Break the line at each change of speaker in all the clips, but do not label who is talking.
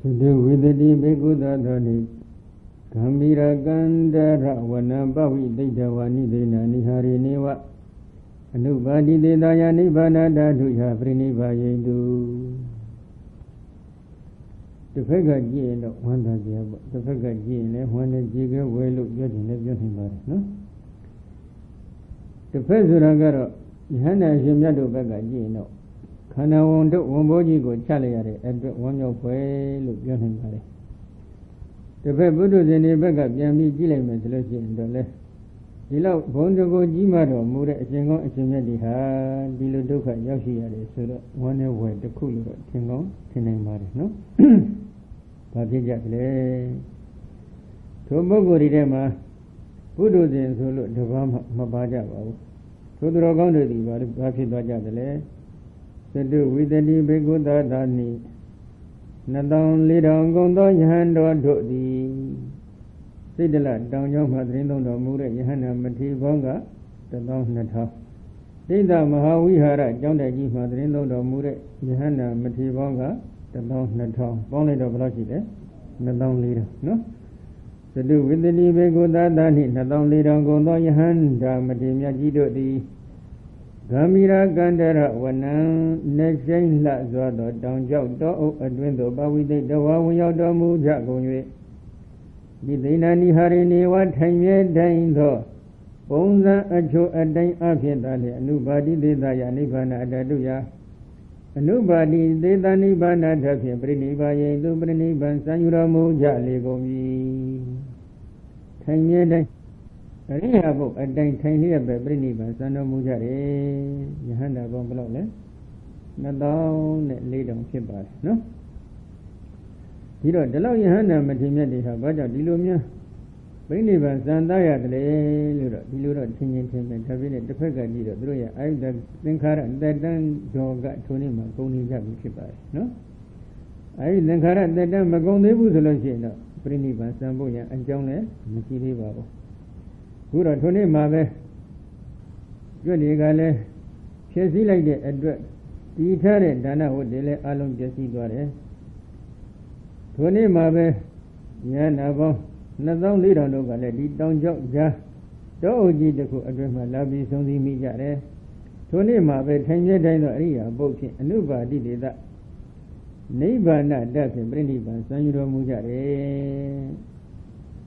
Sudu vidati bhikkhutta dhani Gambira Gandhara Vanabavi Didavani Dina Nihari Neva Anubadi Didaya Nibbana Dhaduya Prinivayendu The figure Jin of one that the figure Jin, one that Jigger will look good in the beauty, no? The first Ragaro, Yana Jimado Baga Jino. Kana won't do Womboji go Chaliare at one of way look good in Bari. The Buddha in the Baga Yami Gilemet in the left. The love Bondago Jimado, Mura Jingo, Jimediha, Diluduka Yoshi, so one away the cooler Tingo, Tinamari, no? Papijakle Tomogo Ridema Buddha in Sulu, the Mabaja, to the Rogondi, Papi Bajadale, said do with the Biguda Dani. Nadon Lidon Gondo Yahando Dodi Sidela, down your Madrindo, Mure, Yahana Mati Bonga, the Don Nata. Dida Mahawihara, John de Madrindo, Mure, Yahana Mati Bonga, the Don Nata, Bonnet of Lachide, Nadon Lida, no? To do with the Biguda Dani, Nadon Lidon Gondo Yahanda, Matimia Gido di Gamira Gandara, Wana, Nejain Lazado, down Jodo, a dwindle, but we did the Wawiado Mujago. Bidina Niharini, what time yet dying though? Bonza a joe a day after that, nobody did the Yanibana Daduya. Nobody did the Nibana Dafi, Briniba, Dubrini, Bansayura Muja, Legomi. 10 years. Rehabo a day tiny of the Briniba, Sano Mujare, Yahanda Bomblole, Nadon, laid on Kibar, no? You don't allow Yahana Matimedi Habaja, Dilumia, Briniba, Sandaya, Dilura, Tinian, and Tavinet, the Pegadi, Druya, I the Linkara, and that done Joga, Tony Magoni Jabi Kibar, no? I Linkara, that done Magoni Buzologina, Briniba, Samboya, and Jone, Makiri. Pura Tony Mabe Good Egale Chesi like the address. Titare Dana would delay along Jessie Dore Tony Mabe Yanabo Nazon Lido Nogale, down Jok Doji the cook address my lobby, Sondi Mijare Tony Mabe, 10 years down the area, boating, and nobody did that. Neighbor not death and Briniba, Sanuro Mujare.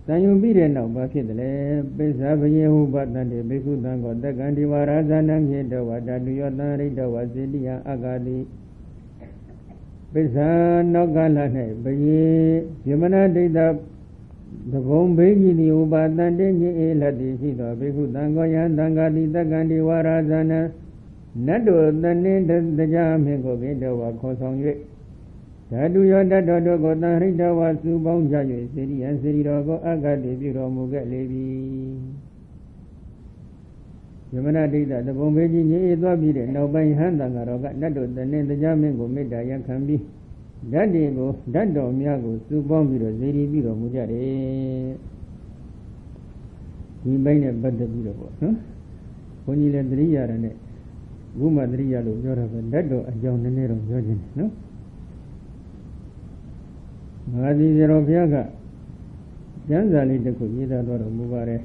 Sayu be now, Bakidle, Besavu, but then the Biku Dango, the Gandhiwara, Zanang, Yedawada, Yodari, Dawazidia, Agadi Besa Nogalane, Baye, Yamana did the Bombay, the Uba, Dandi, Ladi, Biku Dango, Yandangadi, the Gandhiwara, Zana, Nado, the name the Jam, Hego, Gedawa, Kosong. Dadu Yoda Dodo Godarida was Subon Jayu, City and City Rogo Agadi, Biro Muga Levi. Yamana did that the Bombay is obedient, no by hand and Garoga, Nado, the name the Jamingo made Dayan can be. Daddy go, Dado Miago, Subon Biro, City Biro Mujare. We made a better Biro, huh? When you let the Ria and it, Guma Ria, Jorah, Dado, and John Nero, Jordan, no? Madi Zeroviaga Janzali the Kujida or Mubare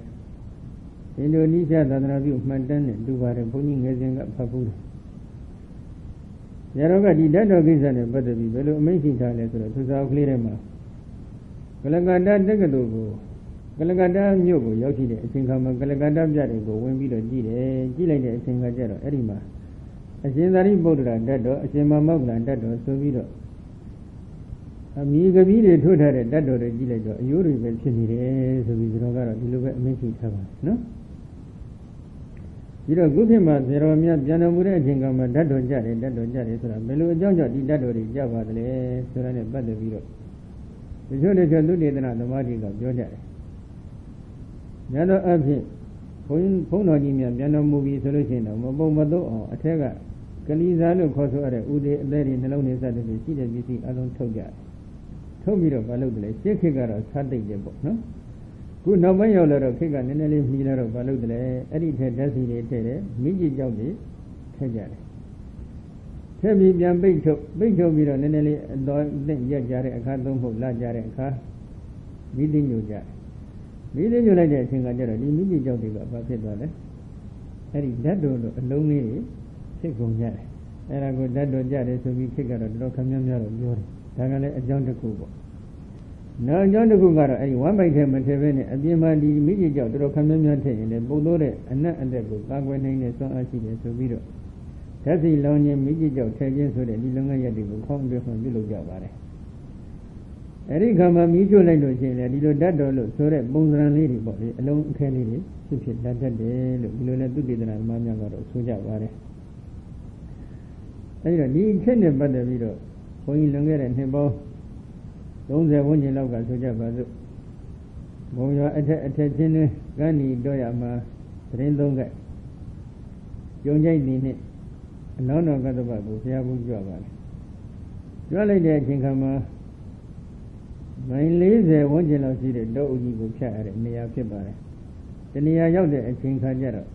Indonesia, the review of Mandan, Dubare, putting as in Papu. Yaroga did that of his and but the below making talent to South Lirema. Galaganda Degadogo Galaganda Yogo, Yoki, Sinkama Galaganda Jarigo, when we don't Gile, Singajero, Erima. A Zendari Bodra, Dado, a Sema Moglan, Dado, Sovido. Amiga Vide told her that or a gilejo, you will see me as a Vizroga, you look at making cover, no? You don't go him at Zeromia, Janamura, Jingama, Dado Jari, Belu Jojo, the Dado, Java, Surane, but the Viro. The Jonas are looking at the Mardi of Joja. Jano Abhi, Pononimia, Jano movie solution, Mobomado, Atega, Kalizano, Kosoare, Ude, there in the lonely side of the city, you see, alone Toga. Tomiro Baludle, Shekigara, Sunday book, no? Good no way of Kigan and a little leader of Baludle, edited designated, Miji Jodi, Kajari. ဆက်ပြီးပြန်ပိတ်ထုတ်ပြီးတော့နည်းနည်းလေးအတော်နဲ့ရက်ကြတဲ့အခါသုံးဖို့လာကြတဲ့အခါမိသိညိုကြမိသိညိုလိုက်တဲ့အချိန်ကကျတော့ဒီမိကြီးကြောက်တွေကဘာဖြစ်သွားလဲအဲ့ဒီဓာတ်တော်လို့အလုံးလေးတွေဖြစ်ကုန်ကြတယ်အဲ့ဒါကိုဓာတ်တော်ကြတယ်ဆိုပြီးဖြစ်ကတော့တော်ခမ်းများတော့ပြောတယ်ဒါကလည်းအကြောင်းတစ်ခုပေါ့နောက်အကြောင်းတစ်ခုကတော့အဲ့ဒီဝမ်းပိုက်ထဲမထည့်ဘဲနဲ့အပြင်မှာဒီမိကြီးကြောက်တော်ခမ်းများထည့်ရင်လည်းပုံတော့တဲ့အနက်အသက်ကိုကာကွယ်နိုင်တဲ့စွမ်းအားရှိတယ်ဆိုပြီးတော့ဓာတ်စီလောင်ခြင်းမိကြီးကြောက်ထည့်ခြင်းဆိုတဲ့ဒီလုပ်ငန်းရပ်တွေကိုခေါင်းတွဲခွင့်ပြုလုပ်ကြပါတယ်အဲ့ဒီခါမှာမီးချို့လိုက်လို့ရှိရင်လည်းဒီလိုဓာတ်တော်လို့ဆိုတဲ့ပုံစံလေးတွေပေါ့လေအလုံးအခဲလေးတွေဖြစ်တတ်တယ်လို့ဒီလိုနဲ့သုတေသနသမားများကတော့ဆိုကြပါတယ်အဲ့တော့ဒီခေတ်နဲ့ပတ်သက်ပြီးတော့ဘုန်းကြီးလွန်ခဲ့တဲ့နှစ်ပေါင်း30ဝန်းကျင်လောက်ကဆိုကြပါစို့ဘုံရွာအထက်ချင်းနဲ့ကန်းဒီတော့ရမှာသတင်းသုံးကကြုံကြိုက်နေနဲ့အနောင်တော်ကတ္တပကိုဘုရားဘုကြွပါတယ်ကြွလိုက်တဲ့အချိန်ခါမှာမိုင်40ဝန်းကျင်လောက်ရှိတဲ့တောအုပ်ကြီးကိုဖြတ်ရတဲ့နေရာဖြစ်ပါတယ်တနေရာရောက်တဲ့အချိန်ခါကျတော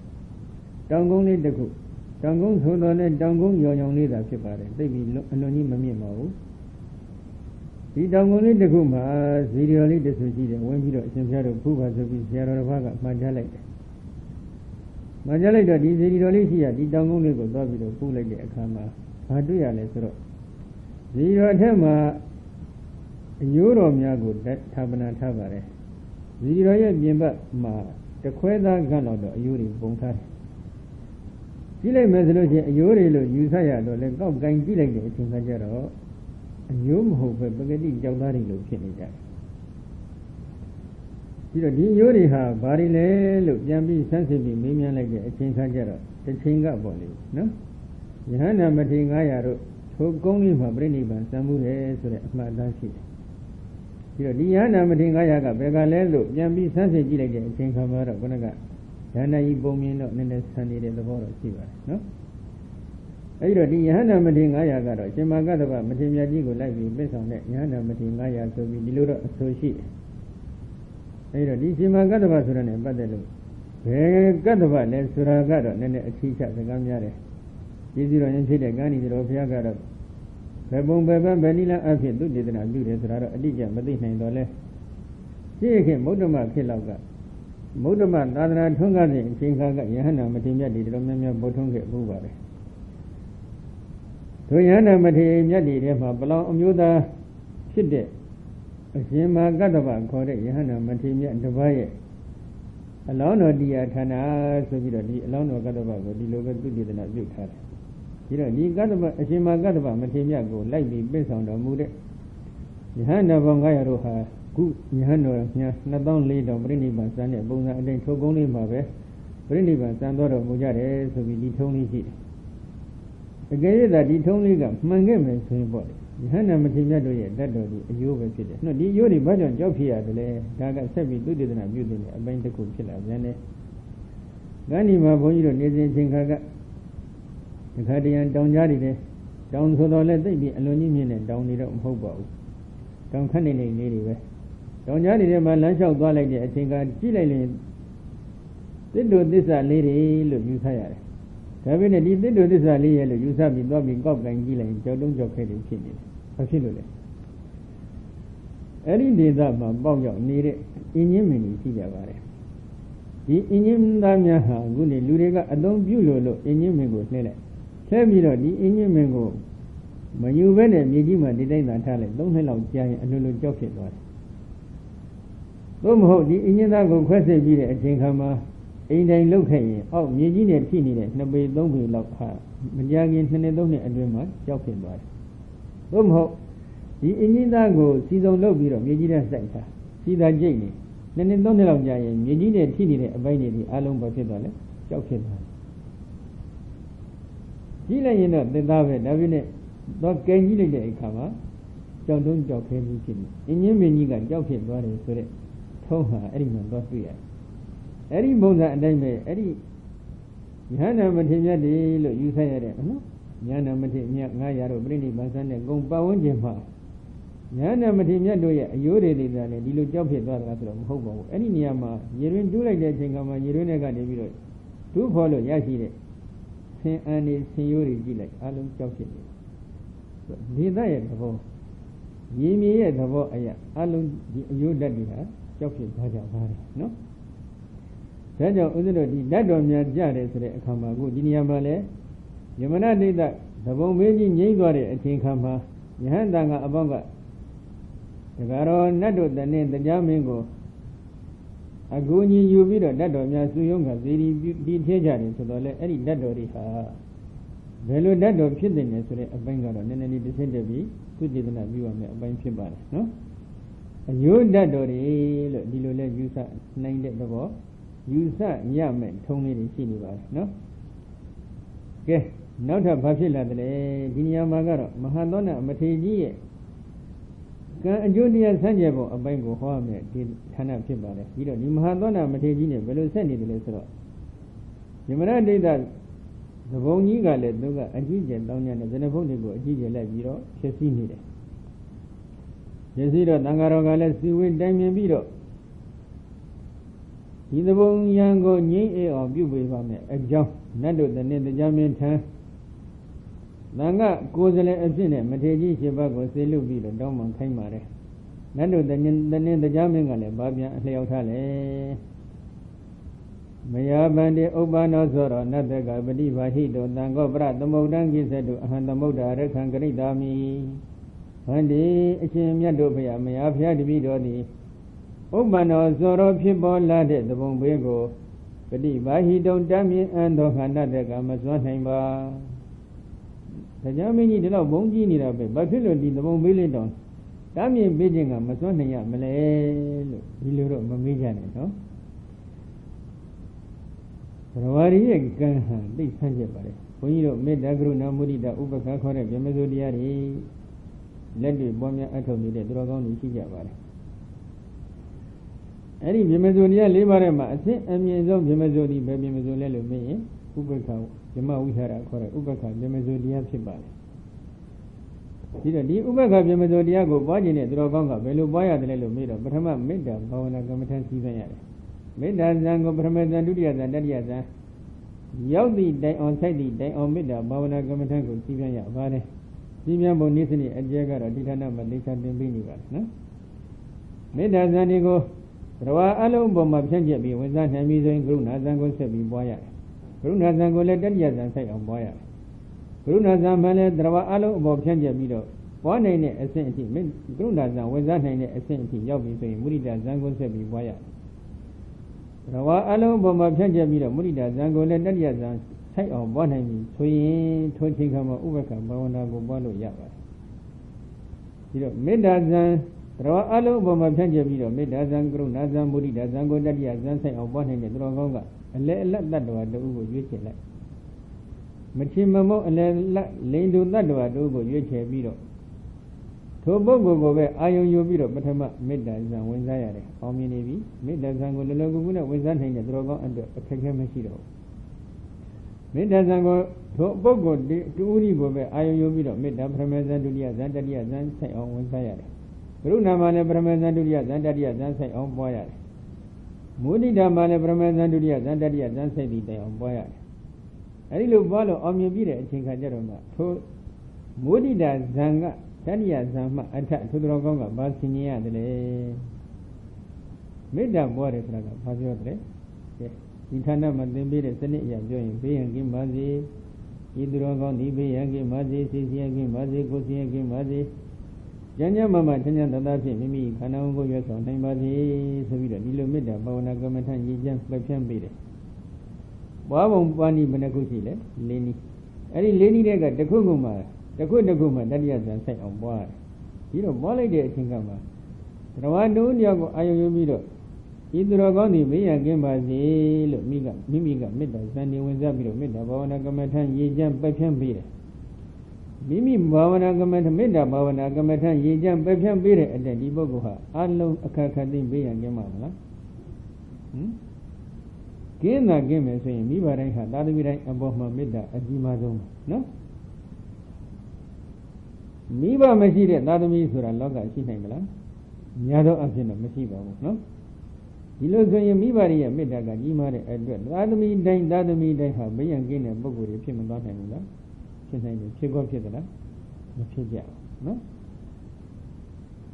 ့တောင်ကုန်းလေးတစ်ခုတောင်ကုန်းဆိုတော့လည်းတောင်ကုန်းရောင်ရောင်လေးသာဖြစ်ပါတယ်သိပြီးအလွန်ကြီးမမြင့်ပါဘူးဒီတောင်ကုန်းလေးတစ်ခုမှာဇီဒီယိုလေးတစ်ဆူရှိတယ်ဝင်ပြီးတော့အရှင်ဘုရားတို့ဖူးပါဆိုပြီးဆရာတော်တစ်ပါးကမှာကြားလိုက်တယ်မှာကြားလိုက်တော့ဒီဇီဒီယိုလေးရှိရဒီတောင်ကုန်းလေးကိုသွားပြီးတော့ဖူးလိုက်တဲ့အခါမှာဘာတွေ့ရလဲဆိုတော့ဇီဒီယိုအထက်မှာအညိုးတော်များကိုဌာပနာထားပါတယ်ဇီဒီယိုရဲ့ပြင်ဘက်မှာတခွဲသားကန့်တော့အယိုးတွေပုံထားတယ်ကြည့်လိုက်မယ်ဆိုလို့ရှိရင်အယိုးတွေလို့ယူဆရတော့လည်းကောက်ကင်ကြည့်လိုက်တဲ့အချိန်ကကျတော့အညိုးမဟုတ်ပဲပဂတိကြောက်သားတွေလို့ဖြစ်နေကြတယ်ပြီးတော့ဒီအယိုးတွေဟာဘာတွေလဲလို့ပြန်ပြီးဆန်းစစ်ပြီးမေးမြန်းလိုက်တဲ့အချိန်ခါကျတော့တစ်ချိန်ကပေါ့လေနော်ယဟန္တာမထေရ900တို့ထိုကုန်းလေးမှာပြိဋိဘံစံမှုတယ်ဆိုတဲ့အမှတ်အသားရှိတယ်ပြီးတော့ဒီယဟန္တာမထေရ900ကဘယ်ကလဲလို့ပြန်ပြီးဆန်းစစ်ကြည့်လိုက်တဲ့အချိန်ခါမှာတော့ခုနကဉာဏ်ကြီးပုံမြင်တော့နည်းနည်းဆန်နေတဲ့သဘောတော့ရှိပါတယ်နော်အဲဒီတော့ဒီယဟန္တာမထေရ900ကတော့ရှင်မာကတ္တဗမထေရမြတ်ကြီးကိုလိုက်ပြီးပြည့်ဆောင်တဲ့ယဟန္တာမထေရ900ဆိုပြီးဒီလိုတော့အဆိုရှိတယ်အဲဒီတော့ဒီရှင်မာကတ္တဗဆိုတဲ့နဲ့ပတ်သက်လို့ဘယ်ကတ္တဗလဲဆိုတာကတော့နည်းနည်းအချိချစကားများတယ်ကျေးဇူးတော်ရင်ဖြစ်တဲ့ကံဤတော်ဘုရားကတော့ဘယ်ပုံဘယ်ပန်းဘယ်နည်းလမ်းအဖြစ်သူတေသနာပြုတယ်ဆိုတာတော့အတိအကျမသိနိုင်တော့လဲရှိခင်မုဒ္ဓမဖြစ်လောက်ကမုဒ္ဓမသာသနာထွန်းကားတဲ့အချိန်ခါကယဟန္တာမထေရမြတ်တွေတော်များများဘုထုံးခဲ့မှုပါတယ်တို့ယဟန္တာမထေရမြတ်တွေထဲမှာပလောင်အမျိုးသားဖြစ်တဲ့အရှင်မကတ္တဗခေါ်တဲ့ယဟန္တာမထေရမြတ်တစ်ပါးရဲ့အလောင်းတော်တရားဌာနဆိုပြီးတော့ဒီအလောင်းတော်ကတ္တဗကိုဒီလိုပဲသူတေသနာပြုထားတယ်ဒီတော့ဒီကတ္တဗအရှင်မကတ္တဗမထေရမြတ်ကိုလိုက်ပြီးပြည့်ဆောင်တော်မူတဲ့ယဟန္တာဘောင်900တို့ဟာခုယဟန်တော်များ2400တော်ပြိဋိဘံစံတဲ့ပုံစံအတိုင်းထုတ်ကုန်းလေးမှာပဲပြိဋိဘံစံတော်မူကြတယ်ဆိုပြီးဒီထုံးလေးရှိတယ်။အကယ်၍သာဒီထုံးလေးကမှန်ခဲ့မယ်ဆိုရင်ပေါ့လေယဟန္တာမထေရမြတ်တို့ရဲ့တတ်တော်ဒီအယိုးပဲဖြစ်တယ်။နော်ဒီအယိုးတွေဘာကြောင့်ကြောက်ဖြစ်ရတယ်လဲဒါကဆက်ပြီးသုတေသနာပြုတဲ့အပိုင်းတစ်ခုဖြစ်လာပြန်တယ်။ဂန္ဒီမှာဘုန်းကြီးတို့နေစဉ်ချင်းခါကတခါတရံတောင်ကြားတွေနဲ့တောင်ဆိုတော့လည်းသိပြီးအလွန်ကြီးမြင့်တဲ့တောင်တွေတော့မဟုတ်ပါဘူး။တောင်ခန့်နေနေလေးတွေပဲတောင်ကြားတွေထဲမှာလမ်းလျှောက်သွားလိုက်တဲ့အချိန်ကကြည့်လိုက်ရင်သစ်တို့သစ္စာလေးတွေလို့ယူဆရတယ်။ဒါပေမဲ့ဒီသစ်တို့သစ္စာလေးရဲ့လို့ယူဆပြီးသွားပြီးကောက်ကင်ကြည့်လိုက်ရင်ကြောက်တုံးကြောက်ခဲတွေဖြစ်နေတယ်။ဘာဖြစ်လို့လဲ။အဲ့ဒီဒေသမှာပေါက်ရောက်နေတဲ့အင်းကြီးမင်းကြီးရှိကြပါတယ်။ဒီအင်းကြီးသားများဟာအခုနေလူတွေကအသုံးပြုလို့အင်းကြီးမင်းကိုလှည့်လိုက်။လှည့်ပြီးတော့ဒီအင်းကြီးမင်းကိုမယူဘဲနဲ့မြေကြီးမှာဒီတိုင်းသာထားလိုက်3နှစ်လောက်ကြာရင်အလိုလိုကြောက်ဖြစ်သွားတယ်။သို့မဟုတ်ဒီအင်းကြီးသားကိုခွဲစိတ်ပြီးတဲ့အချိန်ခါမှာအိမ်တိုင်းလုတ်ခဲ့ရင်အောက်မြေကြီးနဲ့ထိနေတဲ့2ပေ3ပေလောက်ဟာမကြာခင်2နှစ်3နှစ်အတွင်းမှာကြောက်ဖြစ်သွားတယ်။သို့မဟုတ်ဒီအင်းကြီးသားကိုစီစုံလုတ်ပြီးတော့မြေကြီးထဲစိုက်ထားစီသာကျိတ်နေ2နှစ်3နှစ်လောက်ကြာရင်မြေကြီးနဲ့ထိနေတဲ့အပိုင်းတွေဒီအလုံးပဲဖြစ်သွားလဲကြောက်ဖြစ်သွားတယ်။ကြီးလိုက်ရင်တော့သင်သားပဲဒါပေမဲ့တော့ကဲကြီးလိုက်တဲ့အခါမှာကြောက်တုံးကြောက်ခဲမှုဖြစ်နေအင်းကြီးမင်းကြီးကကြောက်ဖြစ်သွားတယ်ဆိုတဲ့ထုံးဟာအဲ့ဒီမှာတော့တွေ့ရတယ်။အဲ့ဒီပုံစံအတိုင်းပဲအဲ့ဒီဉာဏ်နာမထေရမြတ်တွေလို့ယူဆရတဲ့နော်ဉာဏ်နာမထေရမြတ်900တို့ပြိဋိဘံစံတဲ့ဂုံပတ်ဝန်းကျင်မှာဉာဏ်နာမထေရမြတ်တို့ရဲ့အယိုးတွေနေတာလေဒီလိုကြောက်ဖြစ်သွားတာဆိုတော့မဟုတ်ပါဘူး။အဲ့ဒီနေရာမှာရေတွင်တူးလိုက်တဲ့အချိန်ကမှရေတွင်တွေကနေပြီးတော့တူးဖော်လို့ရရှိတဲ့ဆင်အန်နေဆင်ရိုးတွေကြည့်လိုက်အလုံးကြောက်ဖြစ်နေတယ် ဒေသရဲ့သဘောရေမြေရဲ့သဘောအရာအလုံးဒီအယုဒ္ဓတ်တွေဟာကြောက်ဖြစ်သွားကြပါတယ်နော်ဒါကြောင့်ဥစ္စတို့ဒီဓာတ်တော်များကြတယ်ဆိုတဲ့အခါမှာအခုဒီနေရာမှာလဲယမနာဒိဋ္ဌသဘုံမေးကြီးငြိမ့်သွားတဲ့အချိန်ခါမှာယဟန်တန်ကအပေါင်းကတကားတော်နတ်တို့တည်းတရားမင်းကိုအကူကြီးယူပြီးတော့ဓာတ်တော်များစုယုံကဇီဒီထဲကြတယ်ဆိုတော့လေအဲ့ဒီဓာတ်တော်တွေဟာဘယ်လိုဓာတ်တော်ဖြစ်နေလဲဆိုတဲ့အပိုင်းကတော့နည်းနည်းလေးတစ်ဆင့်တက်ပြီးသူစေတနာပြုရမယ်အပိုင်းဖြစ်ပါတယ်နော်အယုဓာတ်တော်တွေလို့ဒီလိုလဲယူဆနိုင်တဲ့သဘောယူဆရမယ်ထုံးလေးတွေရှိနေပါတယ်နော်ကဲနောက်ထပ်ဘာဖြစ်လာသလဲဒီနေရာမှာကတော့မဟာသောနာမထေရကြီးရဲ့ကံအကျိုးတရားဆန့်ကျင်ပုံအပိုင်းကိုဟောရမယ်ဒီဌာနဖြစ်ပါတယ်ပြီးတော့ဒီမဟာသောနာမထေရကြီးနဲ့ဘယ်လိုဆက်နေတယ်လဲဆိုတော့ယမရဒိဋ္ဌသဘုံကြီးကလည်းသူကအကြီးကျယ်တောင်းကြတဲ့ဇနဖုတ်တွေကိုအကြီးကျယ်လိုက်ပြီးတော့ဖြစ်စည်းနေတယ်ဖြစ်စည်းတော့တန်ဃာတော်ကလည်းစီဝေးတိုင်မြင်ပြီးတော့ဒီသဘုံရံကိုငြိမ့်အေးအောင်ပြုပေးပါမယ်အကြောင်းနတ်တို့တနေ့တရားမင်းထံသံဃာကိုယ်စလဲအဖြစ်နဲ့မထေရကြီးရှင်ဘတ်ကိုစေလွတ်ပြီးတော့တောင်းပန်ခိုင်းပါတယ်နတ်တို့တနေ့တရားမင်းကလည်းဗာပြန်အလျောက်ထားလေမယာဗန္တိဥပ္ပန္နောဆိုတော့နတ်တကပฏิဘာဟိတောတံဃောပရသမုဒ္ဒံကိစ္စတုအဟံသမုဒ္ဒရခံဂရိတာမိဗန္တိအရှင်မြတ်တို့ဖေယမယာဖျားတပည့်တော်သည်ဥပ္ပန္နောဆိုတော့ဖြစ်ပေါ်လာတဲ့သဘုံဘေးကိုပฏิဘာဟိတုတမ်းမြင်အံသောခန္ဓာတကမစွမ်းနိုင်ပါတရားမင်းကြီးဒီတော့ဘုံကြီးနေတာပဲဘာဖြစ်လို့ဒီသဘုံဘေးလေးတောင်တမ်းမြင်ပေးခြင်းကမစွမ်းနိုင်ရမလဲလို့ဒီလိုတော့မမေးကြနဲ့နော်ဘဂဝါရီရဲ့ကံဟာသိဆန်းကျက်ပါတယ်ဘုန်းကြီးတို့မေတ္တာကရုဏာမုဒိတာဥပက္ခခေါ်တဲ့ဗြဟ္မစိုးတရားတွေလက်တွေပွားများအထောက်နေတဲ့သူတော်ကောင်းတွေရှိကြပါတယ်အဲ့ဒီဗြဟ္မစိုးတရား၄ပါးထဲမှာအစဉ်အမြင့်ဆုံးဗြဟ္မစိုးဒီပဲဗြဟ္မစိုးလဲလို့မေးရင်ဥပက္ခဓမ္မဝိဟာရခေါ်တဲ့ဥပက္ခဗြဟ္မစိုးတရားဖြစ်ပါတယ်ဒီတော့ဒီဥပက္ခဗြဟ္မစိုးတရားကိုပွားခြင်းနဲ့သူတော်ကောင်းကဘယ်လိုပွားရတယ်လဲလို့မေးတော့ပထမမေတ္တာဘာဝနာကမ္မထန်စီစဉ်ရတယ်မေတ္တာဇံကိုပထမဇံဒုတိယဇံတတိယဇံရောက်သည့်တိုင်အောင်ဆိုင်သည့်တိုင်အောင်မေတ္တာဘာဝနာကမ္မထန်ကိုစီပြန်ရပါတယ်စီပြန်ပုံနည်းစနစ်အကျဲကတော့ဒီဌာနမှာသိချတင်ပေးနေပါတယ်နော်မေတ္တာဇံဒီကိုဘဝအလုံးပေါ်မှာဖြန့်ကျက်ပြီးဝင်စားနိုင်ပြီးဆိုရင်ကရုဏာဇံကိုဆက်ပြီးပွားရတယ်ကရုဏာဇံကိုလည်းတတိယဇံဆိုင်အောင်ပွားရတယ်ကရုဏာဇံမှလည်းဘဝအလုံးအပေါ်ဖြန့်ကျက်ပြီးတော့ပွားနိုင်တဲ့အဆင့်အထိကရုဏာဇံဝင်စားနိုင်တဲ့အဆင့်အထိရောက်ပြီးဆိုရင်မုဒိတာဇံကိုဆက်ပြီးပွားရတယ်ဘဝအလုံးပေါ်မှာဖြန့်ကျက်ပြီးတော့မုဒိတာဇံကိုလည်းတတိယဇံဆိုင်အောင်ပွားနိုင်ပြီဆိုရင်ထိုချိန်ခါမှာဥပက္ခဘာဝနာကိုပွားလို့ရပါတယ်ဒီတော့မေတ္တာဇံဘဝအလုံးပေါ်မှာဖြန့်ကျက်ပြီးတော့မေတ္တာဇံကရုဏာဇံမုဒိတာဇံကိုတတိယဇံဆိုင်အောင်ပွားနိုင်တဲ့သူတော်ကောင်းကအလဲအလတ်တ attva တူကိုရွေးချယ်လိုက်မချင်မမုန်းအလဲလက်လိန်တူတ attva တူကိုရွေးချယ်ပြီးတော့ထိုပုဂ္ဂိုလ်ကိုပဲအာယုံယူပြီးတော့ပထမမေတ္တာဇံဝင်စားရတယ်။ပေါင်းမြင်နေပြီမေတ္တာဇံကိုလောလောကူကူနဲ့ဝင်စားနိုင်တဲ့သူတော်ကောင်းအတွက်အခက်အခဲမရှိတော့ဘူး။မေတ္တာဇံကိုထိုပုဂ္ဂိုလ်တူဦးကြီးကိုပဲအာယုံယူပြီးတော့မေတ္တာပထမဇံဒုတိယဇံတတိယဇံဆိုင်အောင်ဝင်စားရတယ်။ကရုဏာမှာလည်းပထမဇံဒုတိယဇံတတိယဇံဆိုင်အောင်ပွားရတယ်။မုဒိတာမှာလည်းပထမဇံဒုတိယဇံတတိယဇံဆိုင်ပြီးတိုင်အောင်ပွားရတယ်။အဲဒီလိုပွားလို့အောင်မြင်ပြီးတဲ့အချိန်ခါကျတော့မှထိုမုဒိတာဇံကတတိယဇံမှအထသူတော်ကောင်းကဘာဆင်ញင်ရတယ်လဲမေတ္တာပွားတယ်ဆိုတာကဘာပြောတယ်လဲဒီဌာနမှာသင်ပေးတဲ့စနစ်အရာပြောရင်ဘေးရန်ကင်းပါစေဤသူတော်ကောင်းဒီဘေးရန်ကင်းပါစေစိတ်ဆင်းရဲကင်းပါစေကိုယ်ဆင်းရဲကင်းပါစေဉာဏ်ဉာဏ်မှမှချမ်းချမ်းသာသာဖြင့်မိမိခန္ဓာကိုယ်ရွတ်ဆောင်နိုင်ပါစေဆိုပြီးတော့ဒီလိုမေတ္တာဘာဝနာကမ္မထရည်ချမ်းပြည့်ဖြန်းပေးတယ်ပွားပုံပွားနည်းဘယ်နှခုရှိလဲ၄နည်းအဲ့ဒီ၄နည်းတွေကတစ်ခုခုမှတခုတခုမှတတိယဇံဆိုင်အောင်ပွားတယ်ဒီတော့ပွားလိုက်တဲ့အချိန်ကမှသရဝတုတယောက်ကိုအာယုံယူပြီးတော့ဤသူတော်ကောင်းသည်မေးရကင်းပါစေလို့မိမိကမေတ္တာဇံနေဝင်စားပြီးတော့မေတ္တာဘာဝနာကမ္မထံရည်ချမ်းပက်ဖြန်းပေးတယ်မိမိဘာဝနာကမ္မထမေတ္တာဘာဝနာကမ္မထံရည်ချမ်းပက်ဖြန်းပေးတဲ့အတဲ့ဒီပုဂ္ဂိုလ်ဟာအလုံးအခက်ခက်သိမေးရကင်းပါမလားကင်းတာကင်းမယ်ဆိုရင်မိဘတိုင်းဟာသာသမီတိုင်းအပေါ်မှာမေတ္တာအကြီးမားဆုံးနော်မိဘမရှိတဲ့သာသမီဆိုတာလောကရှိနိုင်မလားများသောအားဖြင့်တော့မရှိပါဘူးနော်ဒီလိုဆိုရင်မိဘရဲ့မေတ္တာကကြီးမားတဲ့အတွက်သာသမီတိုင်းဟာဘေးရန်ကင်းတဲ့ပုဂ္ဂိုလ်တွေဖြစ်မသွားနိုင်ဘူးလားဖြစ်နိုင်တယ်ဖြစ်ကောဖြစ်သလား ဖြစ်ကြနော်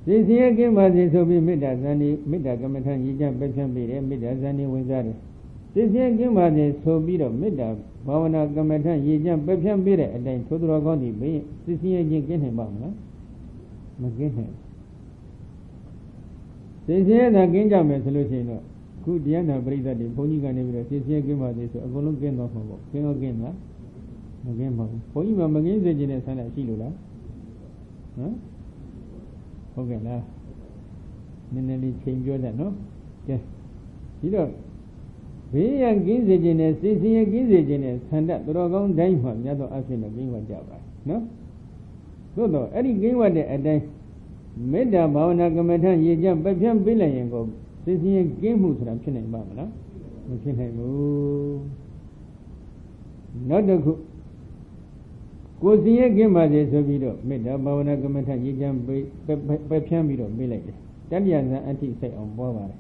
စိတ်ဆင်းရဲကင်းပါစေဆိုပြီးမေတ္တာဇန်ဒီမေတ္တာကမ္မထရည်ကြံပက်ဖြန့်ပေးတယ်မေတ္တာဇန်ဒီဝင်စားတယ်စိတ်ဆင်းရဲကင်းပါစေဆိုပြီးတော့မေတ္တာဘာဝနာကမ္မထရည်ကြံပက်ဖြန့်ပေးတဲ့အတိုင်းသို့တော်ကောင်းသည်ဘယ်စိတ်ဆင်းရဲခြင်းကင်းနိုင်ပါမလားမကင်းနိုင်စိတ်ဆင်းရဲတာကင်းကြမယ်ဆိုလို့ရှိရင်တော့ခုတရားနာပရိသတ်တွေဘုန်းကြီးကနေပြီးတော့စိတ်ဆင်းရဲကင်းပါစေဆိုအကုန်လုံးကင်းသွားမှာပေါ့ကင်းတော့ကင်းလားမကင်းပါဘူးဘုန်းကြီးမှမကင်းစေခြင်းနဲ့ဆန္ဒရှိလို့လားဟမ်ဟုတ်ကဲ့လားနည်းနည်းလေးချိန်ပြောတတ်နော်ကဲဒီတော့ဘေးရန်ကင်းစေခြင်းနဲ့စိတ်ဆင်းရဲကင်းစေခြင်းနဲ့ဆန္ဒတော်ကောင်းတိုင်းမှာမြတ်သောအဖြစ်နဲ့ကင်းဝတ်ကြပါနော်သို့တော့အဲ့ဒီကင်းဝတ်တဲ့အတိုင်းမေတ္တာဘာဝနာကမ္မထရည်ကြံပက်ဖြန့်ပေးလိုက်ရင်ကိုစိတ်ဆင်းရဲကင်းမှုဆိုတာဖြစ်နိုင်ပါမလားမဖြစ်နိုင်ဘူးနောက်တစ်ခုကိုယ်စင်ရဲ့ကင်းပါစေဆိုပြီးတော့မေတ္တာဘာဝနာကမ္မထရည်ကြံပက်ဖြန့်ပြီးတော့မေးလိုက်တယ်တတ္တယဇံအဋ္ဌိစိတ်အောင်ပွားပါတယ်